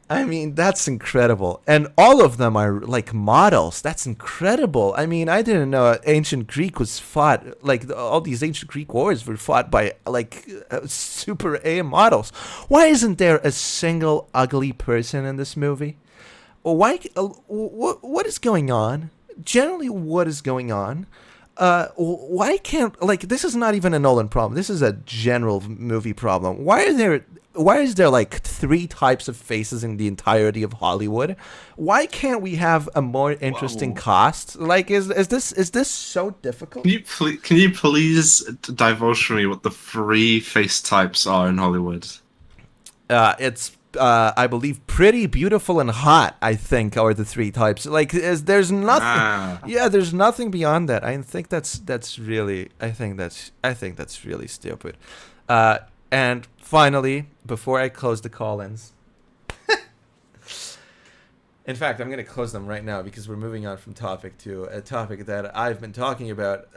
I mean, that's incredible. And all of them are like models. That's incredible. I mean, I didn't know ancient Greek was fought, like all these ancient Greek wars were fought by like super A models. Why isn't there a single ugly person in this movie? Why? What is going on? Generally, what is going on? Why can't, like, this is not even a Nolan problem. This is a general movie problem. Why is there like 3 types of faces in the entirety of Hollywood? Why can't we have a more interesting cast? Like, is this so difficult? Can you please divulge for me what the 3 face types are in Hollywood? It's I believe pretty, beautiful, and hot, I think, are the 3 types. Like, there's nothing. Yeah, there's nothing beyond that. I think that's really stupid. And finally, before I close the call-ins, in fact, I'm going to close them right now because we're moving on from topic to a topic that I've been talking about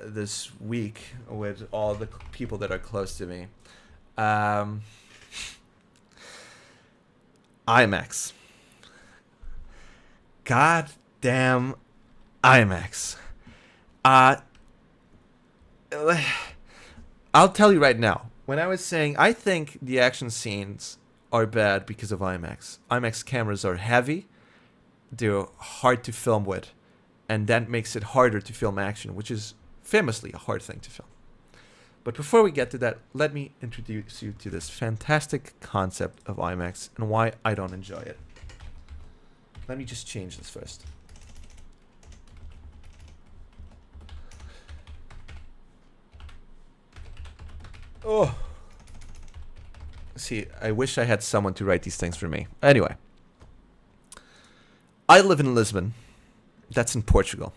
this week with all the people that are close to me. IMAX. God damn IMAX. I'll tell you right now. When I was saying I think the action scenes are bad because of IMAX. IMAX cameras are heavy. They're hard to film with. And that makes it harder to film action, which is famously a hard thing to film. But before we get to that, let me introduce you to this fantastic concept of IMAX and why I don't enjoy it. Let me just change this first. Oh. See, I wish I had someone to write these things for me. Anyway. I live in Lisbon. That's in Portugal.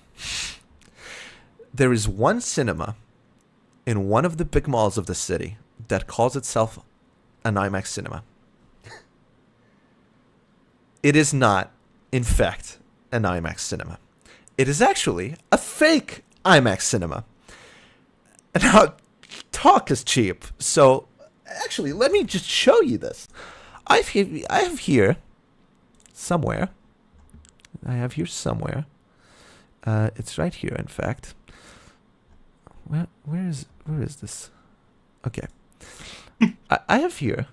There is one cinema in one of the big malls of the city that calls itself an IMAX cinema. it is not, in fact, an IMAX cinema. It is actually a fake IMAX cinema. Now, talk is cheap, so actually, let me just show you this. I have here somewhere. It's right here, in fact. Where is this? Okay. I have here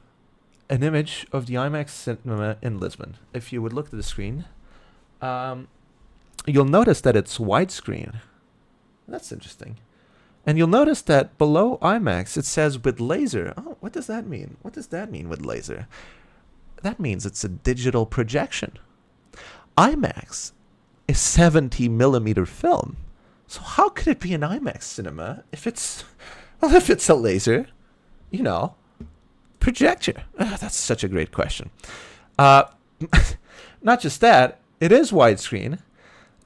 an image of the IMAX cinema in Lisbon. If you would look at the screen, you'll notice that it's widescreen. That's interesting. And you'll notice that below IMAX it says with laser. Oh, what does that mean? What does that mean with laser? That means it's a digital projection. IMAX is 70 millimeter film. So how could it be an IMAX cinema if it's a laser, projector? That's such a great question. Not just that, it is widescreen.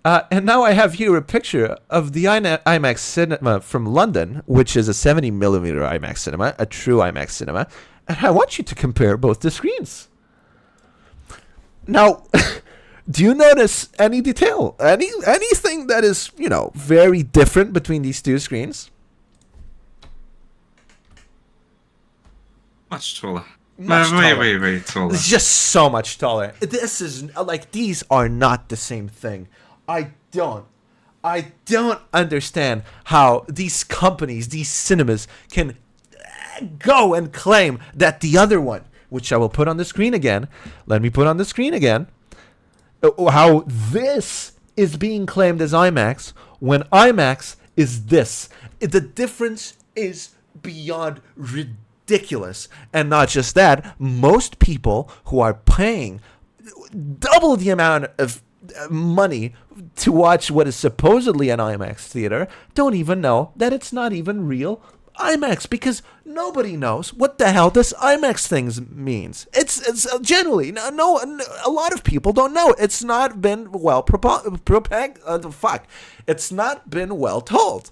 And now I have here a picture of the IMAX cinema from London, which is a 70 millimeter IMAX cinema, a true IMAX cinema. And I want you to compare both the screens. Now, do you notice any detail? Anything that is, very different between these two screens? Much taller. Much taller. Way taller. It's just so much taller. This is these are not the same thing. I don't understand how these companies, these cinemas, can go and claim that the other one, which I will put on the screen again. Let me put on the screen again. How this is being claimed as IMAX when IMAX is this. The difference is beyond ridiculous. And not just that, most people who are paying double the amount of money to watch what is supposedly an IMAX theater don't even know that it's not even real IMAX, because nobody knows what the hell this IMAX thing means. It's generally no a lot of people don't know. It's not been well It's not been well told.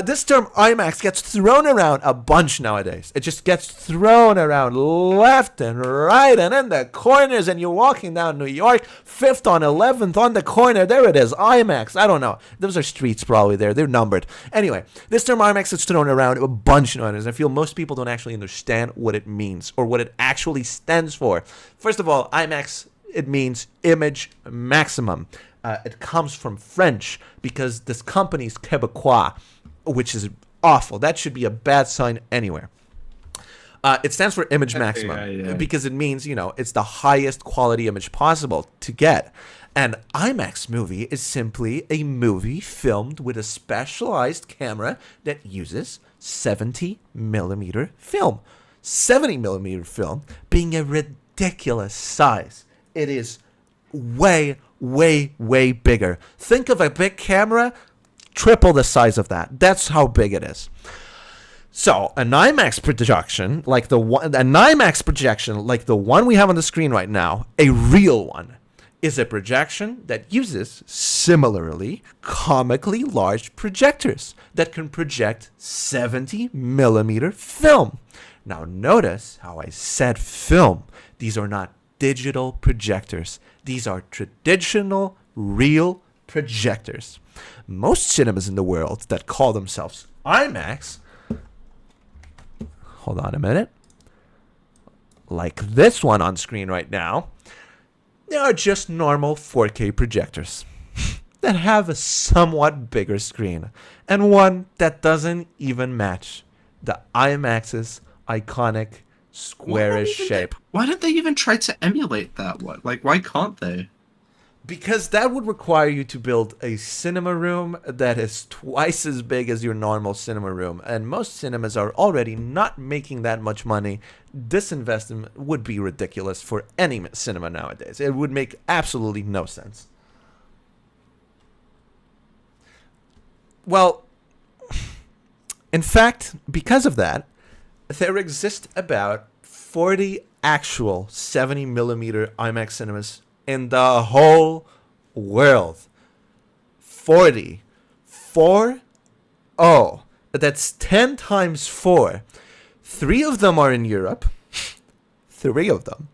This term IMAX gets thrown around a bunch nowadays. It just gets thrown around left and right and in the corners, and you're walking down New York, 5th on 11th on the corner, there it is, IMAX. I don't know. Those are streets probably there. They're numbered. Anyway, this term IMAX gets thrown around a bunch nowadays. I feel most people don't actually understand what it means or what it actually stands for. First of all, IMAX, it means image maximum. It comes from French because this company is Québécois, which is awful. That should be a bad sign anywhere. It stands for image maximum because it means, it's the highest quality image possible to get. An IMAX movie is simply a movie filmed with a specialized camera that uses 70 millimeter film. 70 millimeter film being a ridiculous size. It is way bigger. Think of a big camera, triple the size of that. That's how big it is. So an IMAX projection like the one we have on the screen right now, a real one, is a projection that uses similarly comically large projectors that can project 70 millimeter film. Now notice how I said film. These are not digital projectors. These are traditional, real projectors. Most cinemas in the world that call themselves IMAX, hold on a minute, like this one on screen right now, they are just normal 4K projectors that have a somewhat bigger screen and one that doesn't even match the IMAX's iconic squarish shape. Why don't they even try to emulate that one? Why can't they? Because that would require you to build a cinema room that is twice as big as your normal cinema room. And most cinemas are already not making that much money. This investment would be ridiculous for any cinema nowadays. It would make absolutely no sense. Well, in fact, because of that, there exist about 40 actual 70 millimeter IMAX cinemas in the whole world. 40. 4. Oh, that's 10 times 4. 3 of them are in Europe. 3 of them.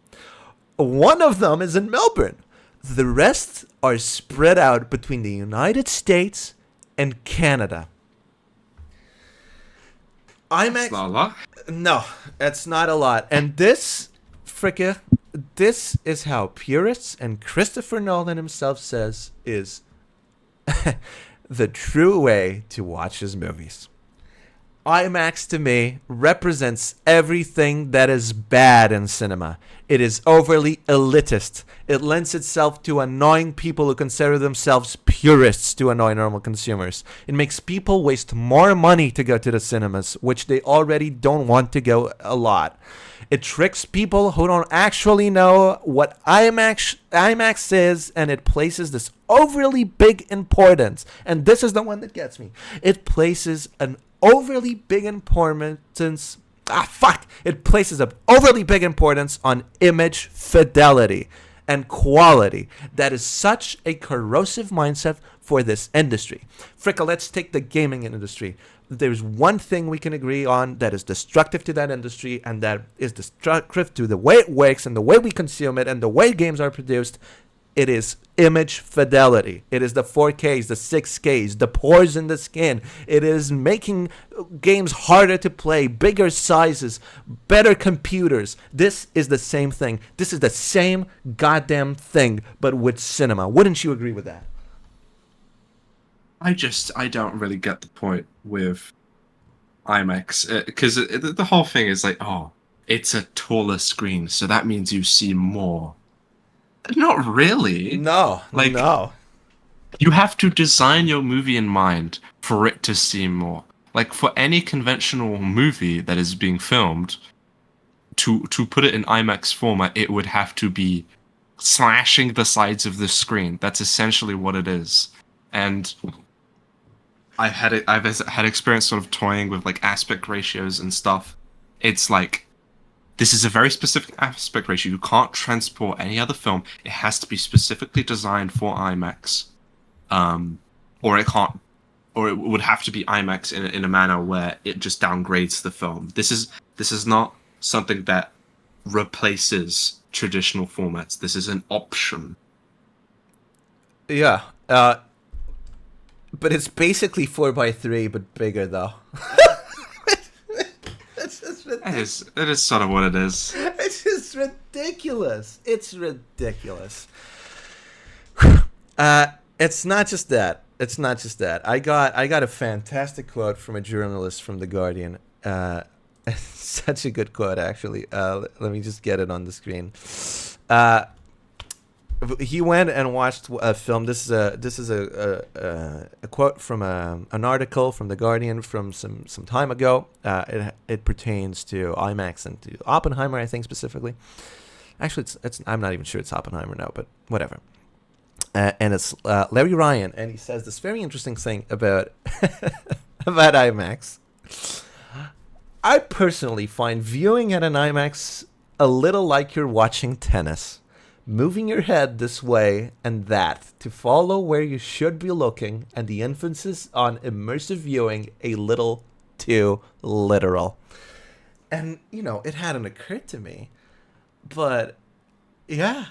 one of them is in Melbourne. The rest are spread out between the United States and Canada. IMAX. That's not a lot. No, that's not a lot. And this is how purists and Christopher Nolan himself says is the true way to watch his movies. IMAX to me represents everything that is bad in cinema. It is overly elitist. It lends itself to annoying people who consider themselves purists to annoy normal consumers. It makes people waste more money to go to the cinemas, which they already don't want to go a lot. It tricks people who don't actually know what IMAX is, and it places this overly big importance. And this is the one that gets me. It places an overly big importance. It places an overly big importance on image fidelity and quality. That is such a corrosive mindset for this industry. Fricka, let's take the gaming industry. There's one thing we can agree on that is destructive to that industry, and that is destructive to the way it works and the way we consume it and the way games are produced. It is image fidelity. It is the 4Ks, the 6Ks, the pores in the skin. It is making games harder to play, bigger sizes, better computers. This is the same thing. This is the same goddamn thing, but with cinema. Wouldn't you agree with that? I don't really get the point with IMAX, because the whole thing is like, oh, it's a taller screen, so that means you see more. Not really. No. You have to design your movie in mind for it to seem more. Like, for any conventional movie that is being filmed, to put it in IMAX format, it would have to be slashing the sides of the screen. That's essentially what it is. And I've had experience sort of toying with like aspect ratios and stuff. It's like, this is a very specific aspect ratio. You can't transport any other film. It has to be specifically designed for IMAX, or it would have to be IMAX in a manner where it just downgrades the film. This is not something that replaces traditional formats. This is an option. Yeah, but it's basically 4:3, but bigger though. It is sort of what it is. It's just ridiculous. It's ridiculous. It's not just that. I got a fantastic quote from a journalist from The Guardian. Such a good quote, actually. Let me just get it on the screen. He went and watched a film. This is a quote from an article from The Guardian from some time ago. It pertains to IMAX and to Oppenheimer, I think, specifically. Actually, it's I'm not even sure it's Oppenheimer now, but whatever. And it's Larry Ryan, and he says this very interesting thing about about IMAX. I personally find viewing at an IMAX a little like you're watching tennis. Moving your head this way and that to follow where you should be looking, and the emphasis on immersive viewing a little too literal. And, it hadn't occurred to me, but yeah.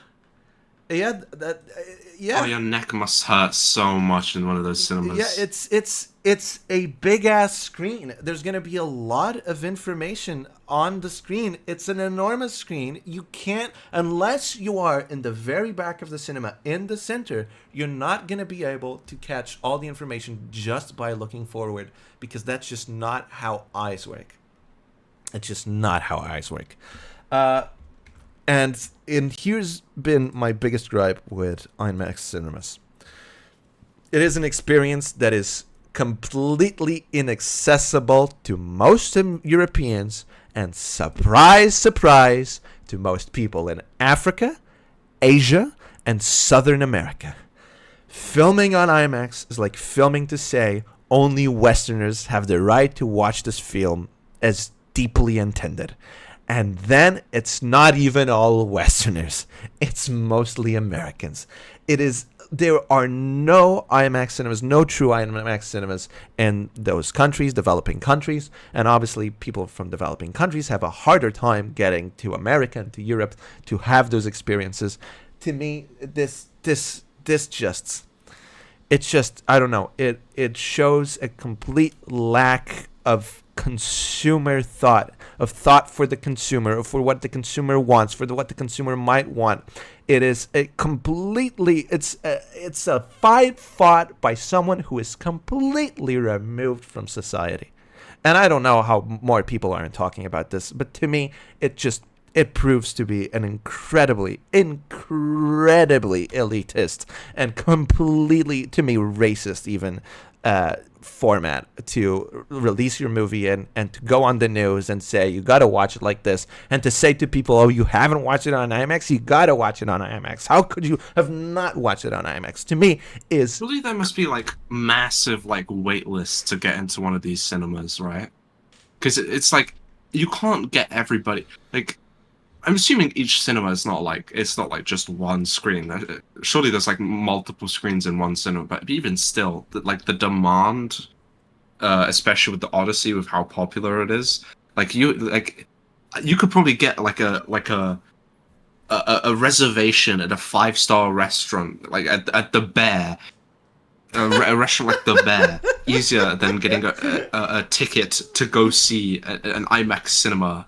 Oh, your neck must hurt so much in one of those cinemas. Yeah, it's a big ass screen. There's gonna be a lot of information on the screen. It's an enormous screen. You can't, unless you are in the very back of the cinema, in the center, you're not gonna be able to catch all the information just by looking forward, because that's just not how eyes work. It's just not how eyes work. And here's been my biggest gripe with IMAX cinemas. It is an experience that is completely inaccessible to most Europeans, and surprise, surprise, to most people in Africa, Asia, and Southern America. Filming on IMAX is like filming to say only Westerners have the right to watch this film as deeply intended. And then it's not even all Westerners. It's mostly Americans. It is there are no IMAX cinemas, no true IMAX cinemas in those countries, developing countries, and obviously people from developing countries have a harder time getting to America and to Europe to have those experiences. To me, this just, it's just, I don't know, it shows a complete lack of consumer thought, of thought for the consumer, for what the consumer wants, for what the consumer might want. It is a completely, it's a fight fought by someone who is completely removed from society. And I don't know how more people aren't talking about this, but to me, it proves to be an incredibly elitist and completely, to me, racist even format to release your movie in, and to go on the news and say you gotta watch it like this, and to say to people, oh, you haven't watched it on IMAX, you gotta watch it on IMAX. How could you have not watched it on IMAX? To me, is surely there must be like massive like wait lists to get into one of these cinemas, right? Because it's like you can't get everybody. Like, I'm assuming each cinema is not like, it's not like just one screen. Surely there's like multiple screens in one cinema, but even still, like the demand, especially with the Odyssey, with how popular it is, you could probably get like a reservation at a 5-star restaurant, like at the Bear, a restaurant like the Bear, easier than getting a ticket to go see an IMAX cinema.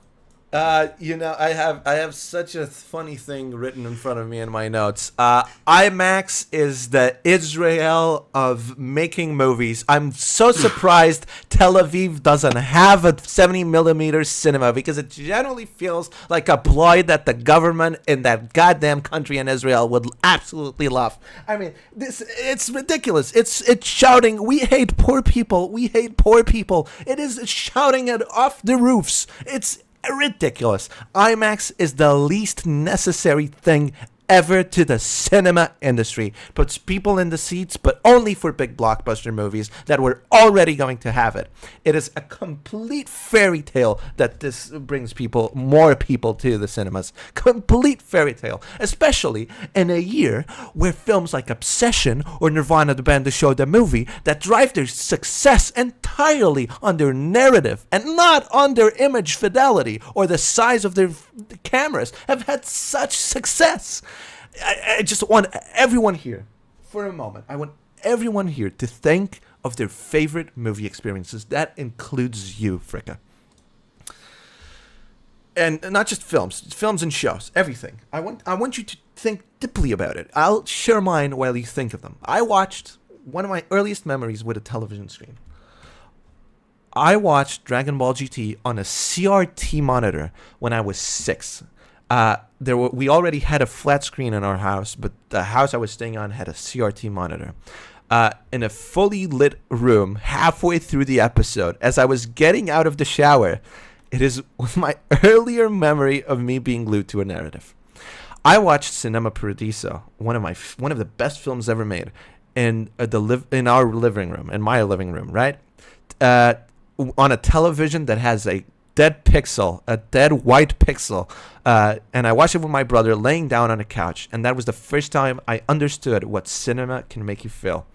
I have such a funny thing written in front of me in my notes. IMAX is the Israel of making movies. I'm so surprised Tel Aviv doesn't have a 70mm cinema, because it generally feels like a ploy that the government in that goddamn country in Israel would absolutely love. I mean, it's ridiculous. It's shouting, we hate poor people, we hate poor people. It is shouting it off the roofs. It's ridiculous. IMAX is the least necessary thing ever to the cinema industry. Puts people in the seats, but only for big blockbuster movies that were already going to have it. It is a complete fairy tale that this brings more people to the cinemas. Complete fairy tale. Especially in a year where films like Obsession or Nirvana the Band, the show, the movie, that drive their success entirely on their narrative and not on their image fidelity or the size of their cameras, have had such success. I just want everyone here, for a moment, I want everyone here to think of their favorite movie experiences. That includes you, Fricka. And not just films and shows, everything. I want you to think deeply about it. I'll share mine while you think of them. I watched one of my earliest memories with a television screen. I watched Dragon Ball GT on a CRT monitor when I was 6. We already had a flat screen in our house, but the house I was staying on had a CRT monitor. In a fully lit room, halfway through the episode, as I was getting out of the shower, it is my earlier memory of me being glued to a narrative. I watched Cinema Paradiso, one of the best films ever made, in our living room, in my living room, right? On a television that has a dead white pixel, and I watched it with my brother laying down on a couch, and that was the first time I understood what cinema can make you feel.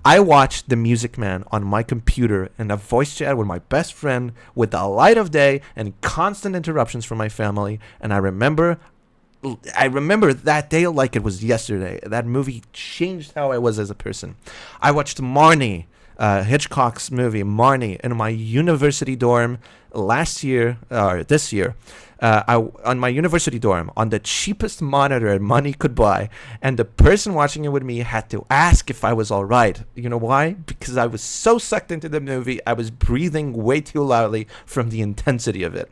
I watched The Music Man on my computer in a voice chat with my best friend with the light of day and constant interruptions from my family, and I remember that day like it was yesterday. That movie changed how I was as a person. I watched Marnie, Hitchcock's movie Marnie, in my university dorm this year, on my university dorm, on the cheapest monitor money could buy, and the person watching it with me had to ask if I was all right. You know why? Because I was so sucked into the movie, I was breathing way too loudly from the intensity of it.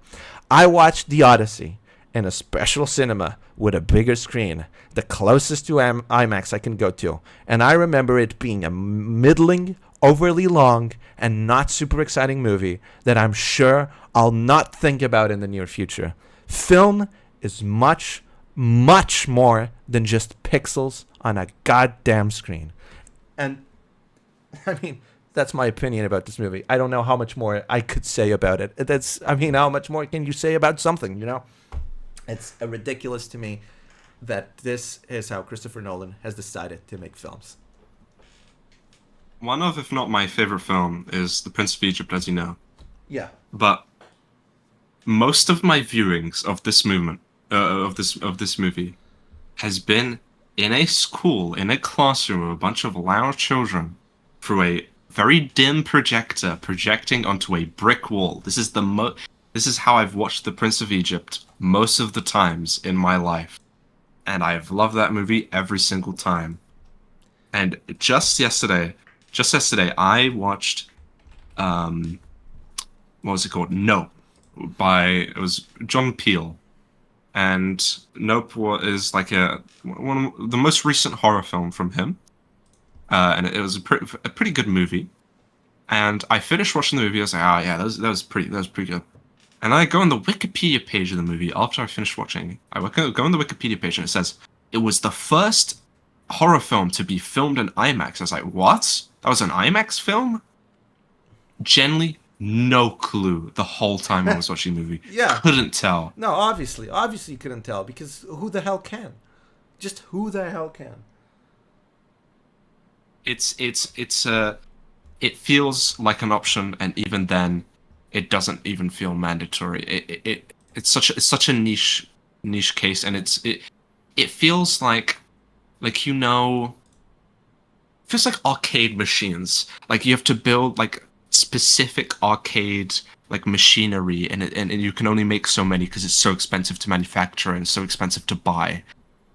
I watched The Odyssey in a special cinema with a bigger screen, the closest to IMAX I can go to, and I remember it being a middling, overly long, and not super exciting movie that I'm sure I'll not think about in the near future. Film is much, much more than just pixels on a goddamn screen. And, I mean, that's my opinion about this movie. I don't know how much more I could say about it. How much more can you say about something, you know? It's ridiculous to me. that this is how Christopher Nolan has decided to make films. One of, if not my favorite film, is The Prince of Egypt, as you know. Yeah. But most of my viewings of this movie has been in a school, in a classroom with a bunch of loud children through a very dim projector projecting onto a brick wall. This is how I've watched The Prince of Egypt most of the times in my life. And I've loved that movie every single time. And just yesterday I watched what was it called? Nope. It was John Peel. And Nope is like one of the most recent horror film from him. And it was a pretty good movie. And I finished watching the movie. I was like, yeah, that was pretty good. And I go on the Wikipedia page of the movie after I finished watching. I go on the Wikipedia page and it says it was the first horror film to be filmed in IMAX. I was like, what? That was an IMAX film? Generally, no clue the whole time I was watching the movie. Yeah. Couldn't tell. No, obviously you couldn't tell, because who the hell can? Just who the hell can? It feels like an option, and even then, it doesn't even feel mandatory. It's such a niche case, and it feels like feels like arcade machines. Like you have to build like specific arcade like machinery, and you can only make so many because it's so expensive to manufacture and so expensive to buy.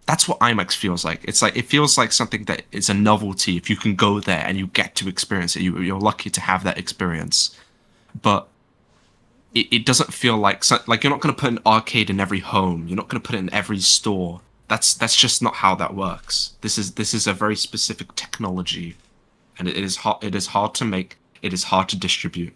That's what IMAX feels like. It feels like something that is a novelty. If you can go there and you get to experience it, you're lucky to have that experience. But it doesn't feel like you're not going to put an arcade in every home. You're not going to put it in every store. That's just not how that works. This is a very specific technology, and it is hard to make. It is hard to distribute.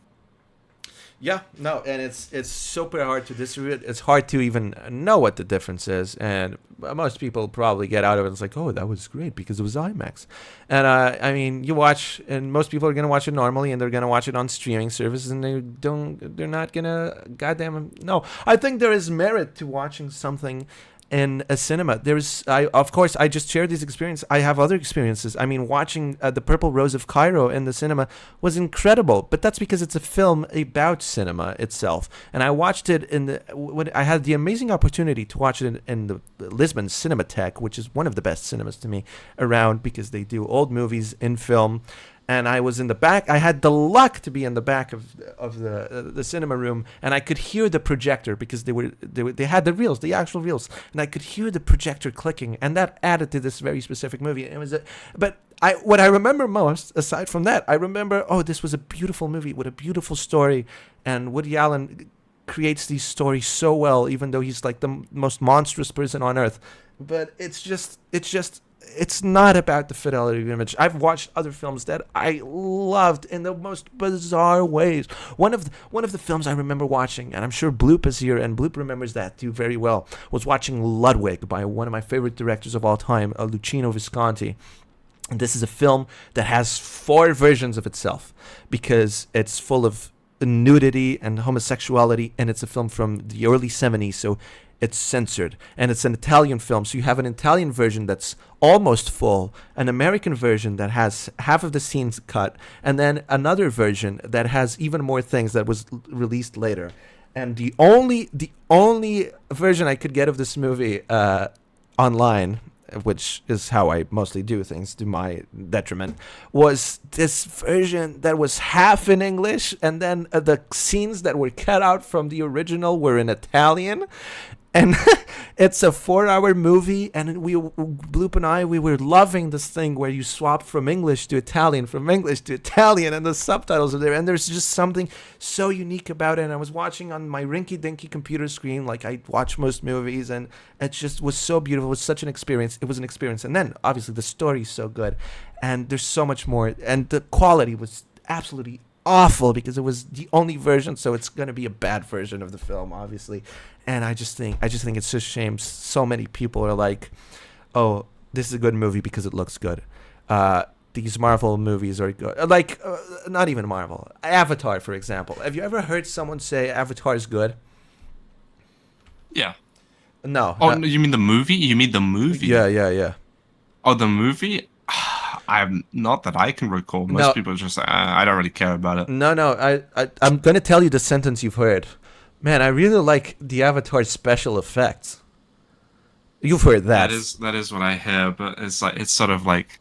Yeah, no, and it's super hard to distribute. It's hard to even know what the difference is, and most people probably get out of it. It's like, oh, that was great because it was IMAX, and I mean, you watch, and most people are gonna watch it normally, and they're gonna watch it on streaming services, and they're not gonna no. I think there is merit to watching something in a cinema. Of course, I just shared this experience. I have other experiences. I mean, watching The Purple Rose of Cairo in the cinema was incredible, but that's because it's a film about cinema itself. And I watched it when I had the amazing opportunity to watch it in the Lisbon Cinematheque, which is one of the best cinemas to me around, because they do old movies in film. And I was in the back. I had the luck to be in the back of the cinema room, and I could hear the projector because they had the reels, the actual reels, and I could hear the projector clicking, and that added to this very specific movie. What I remember most, aside from that, I remember, this was a beautiful movie with a beautiful story, and Woody Allen creates these stories so well, even though he's like the most monstrous person on earth. But it's not about the fidelity of image. I've watched other films that I loved in the most bizarre ways. One of the films I remember watching, and I'm sure Bloop is here, and Bloop remembers that too very well, was watching Ludwig by one of my favorite directors of all time, Luchino Visconti. And this is a film that has 4 versions of itself, because it's full of nudity and homosexuality, and it's a film from the early 70s, so it's censored, and it's an Italian film, so you have an Italian version that's almost full, an American version that has half of the scenes cut, and then another version that has even more things that was released later. And the only version I could get of this movie online, which is how I mostly do things to my detriment, was this version that was half in English, and then the scenes that were cut out from the original were in Italian. And it's a 4-hour movie, and Bloop and I, we were loving this thing where you swap from English to Italian, and the subtitles are there, and there's just something so unique about it. And I was watching on my rinky-dinky computer screen like I watch most movies, and it just was so beautiful. It was such an experience. It was an experience. And then, obviously, the story is so good, and there's so much more, and the quality was absolutely awful because it was the only version, so it's going to be a bad version of the film, obviously. And I just think it's a shame so many people are like, oh, this is a good movie because it looks good. These Marvel movies are good. Like, not even Marvel. Avatar, for example. Have you ever heard someone say Avatar is good? Yeah. No. Oh, no, you mean the movie? You mean the movie? Yeah. Oh, the movie? I'm not that I can recall. Most No. people just I don't really care about it. No. I'm gonna tell you the sentence you've heard. Man, I really like the Avatar special effects. You've heard that. That is what I hear, but it's sort of like,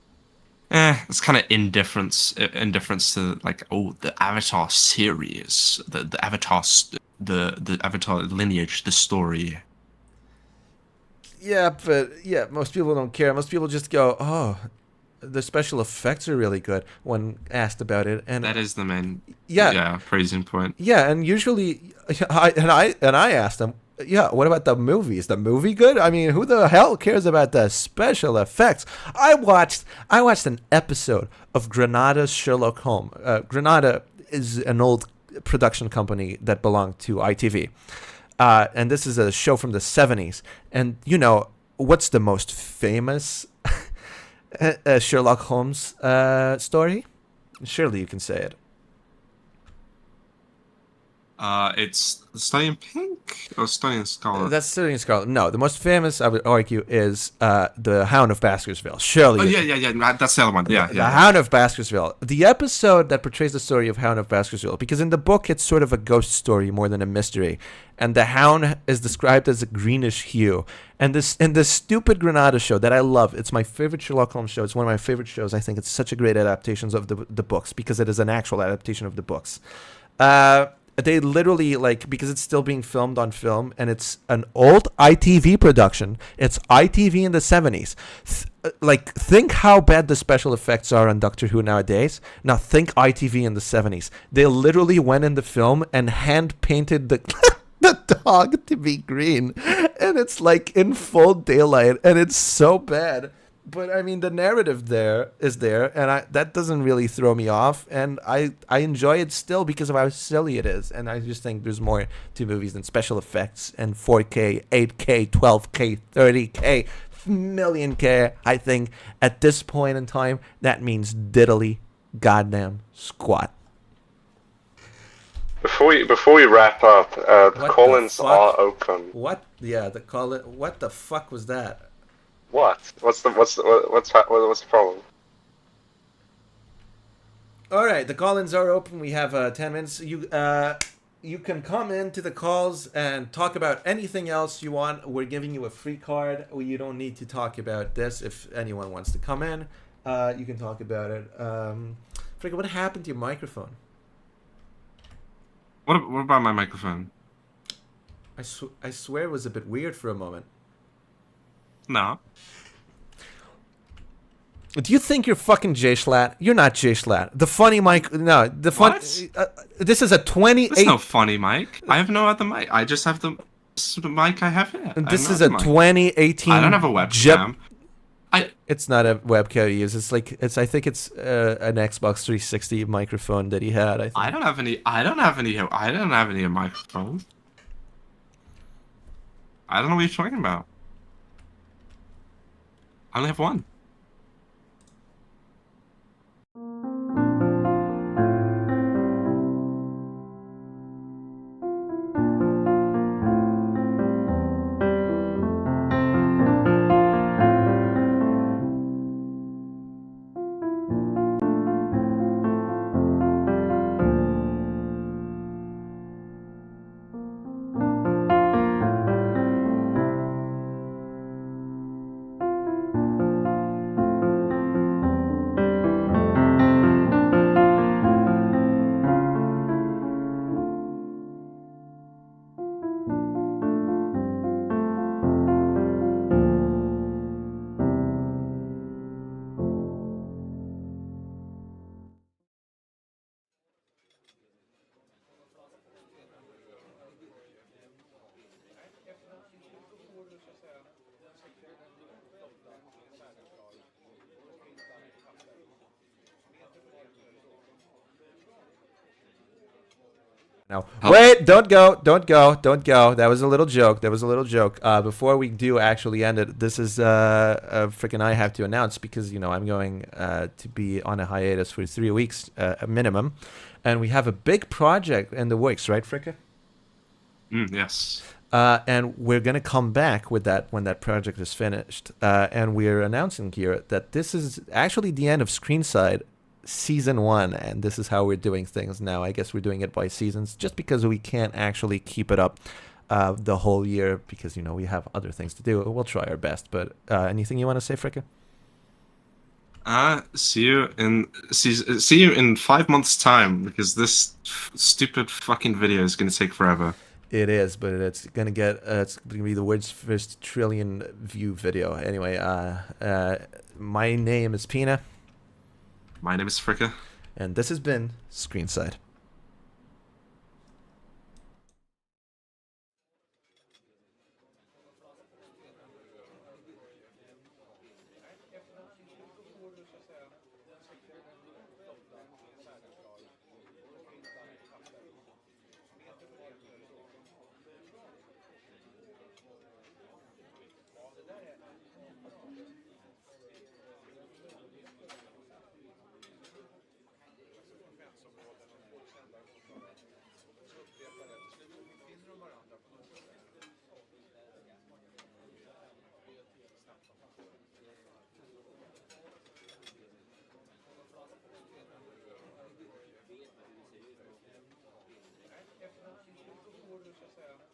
it's kind of indifference to like, oh, the Avatar series, the Avatar the Avatar lineage, the story. Yeah, but most people don't care. Most people just go, "Oh, the special effects are really good," when asked about it, and That is the main yeah, praising point. yeah. And usually, I asked them, "Yeah, what about the movie? Is the movie good? I mean, who the hell cares about the special effects?" I watched an episode of Granada's Sherlock Holmes. Granada is an old production company that belonged to ITV. And this is a show from the 70s. And, what's the most famous Sherlock Holmes story? Surely you can say it. It's Study in Pink or Study in Scarlet? That's Study in Scarlet. No, the most famous, I would argue, is The Hound of Baskerville. Surely. Oh, yeah. That's the other one. Yeah. The Hound of Baskerville. The episode that portrays the story of Hound of Baskerville, because in the book it's sort of a ghost story more than a mystery, and the Hound is described as a greenish hue. And this stupid Granada show that I love, it's my favorite Sherlock Holmes show. It's one of my favorite shows. I think it's such a great adaptation of the books because it is an actual adaptation of the books. They literally, because it's still being filmed on film, and it's an old ITV production. It's ITV in the 70s. Think how bad the special effects are on Doctor Who nowadays. Now think ITV in the 70s. They literally went in the film and hand-painted the dog to be green. And it's in full daylight, and it's so bad. But I mean, the narrative is there, and that doesn't really throw me off, and I enjoy it still because of how silly it is, and I just think there's more to movies than special effects and 4K, 8K, 12K, 30K, million K. I think at this point in time that means diddly goddamn squat. Before we wrap up, the call-ins are open. What? Yeah, the call-in. What the fuck was that? What? What's the problem? All right, the call-ins are open. We have 10 minutes. You can come into the calls and talk about anything else you want. We're giving you a free card. You don't need to talk about this. If anyone wants to come in, you can talk about it. Fricka, what happened to your microphone? What about my microphone? I swear it was a bit weird for a moment. No. Do you think you're fucking Jay Schlatt? You're not Jay Schlatt. The funny mic. No, the fun. This is a 28. There's no funny mic. I have no other mic. I just have the mic I have here. This is a 2018. I don't have a webcam. It's not a webcam he uses. I think it's an Xbox 360 microphone that he had. I don't have any microphones. I don't know what you're talking about. I only have one. No. Wait, don't go. That was a little joke. Before we do actually end it, this is freaking I have to announce because, I'm going to be on a hiatus for 3 weeks a minimum. And we have a big project in the works, right, Fricka? Yes. And we're going to come back with that when that project is finished. And we're announcing here that this is actually the end of Screenside Season 1, and this is how we're doing things now. I guess we're doing it by seasons, just because we can't actually keep it up the whole year, because, you know, we have other things to do. We'll try our best, but anything you want to say, Fricka? See you in 5 months' time, because this stupid fucking video is gonna take forever. It is, but it's gonna be the world's first trillion view video. Anyway, my name is Pina. My name is Fricka. And this has been Screenside. Efter de 20 år så att säga.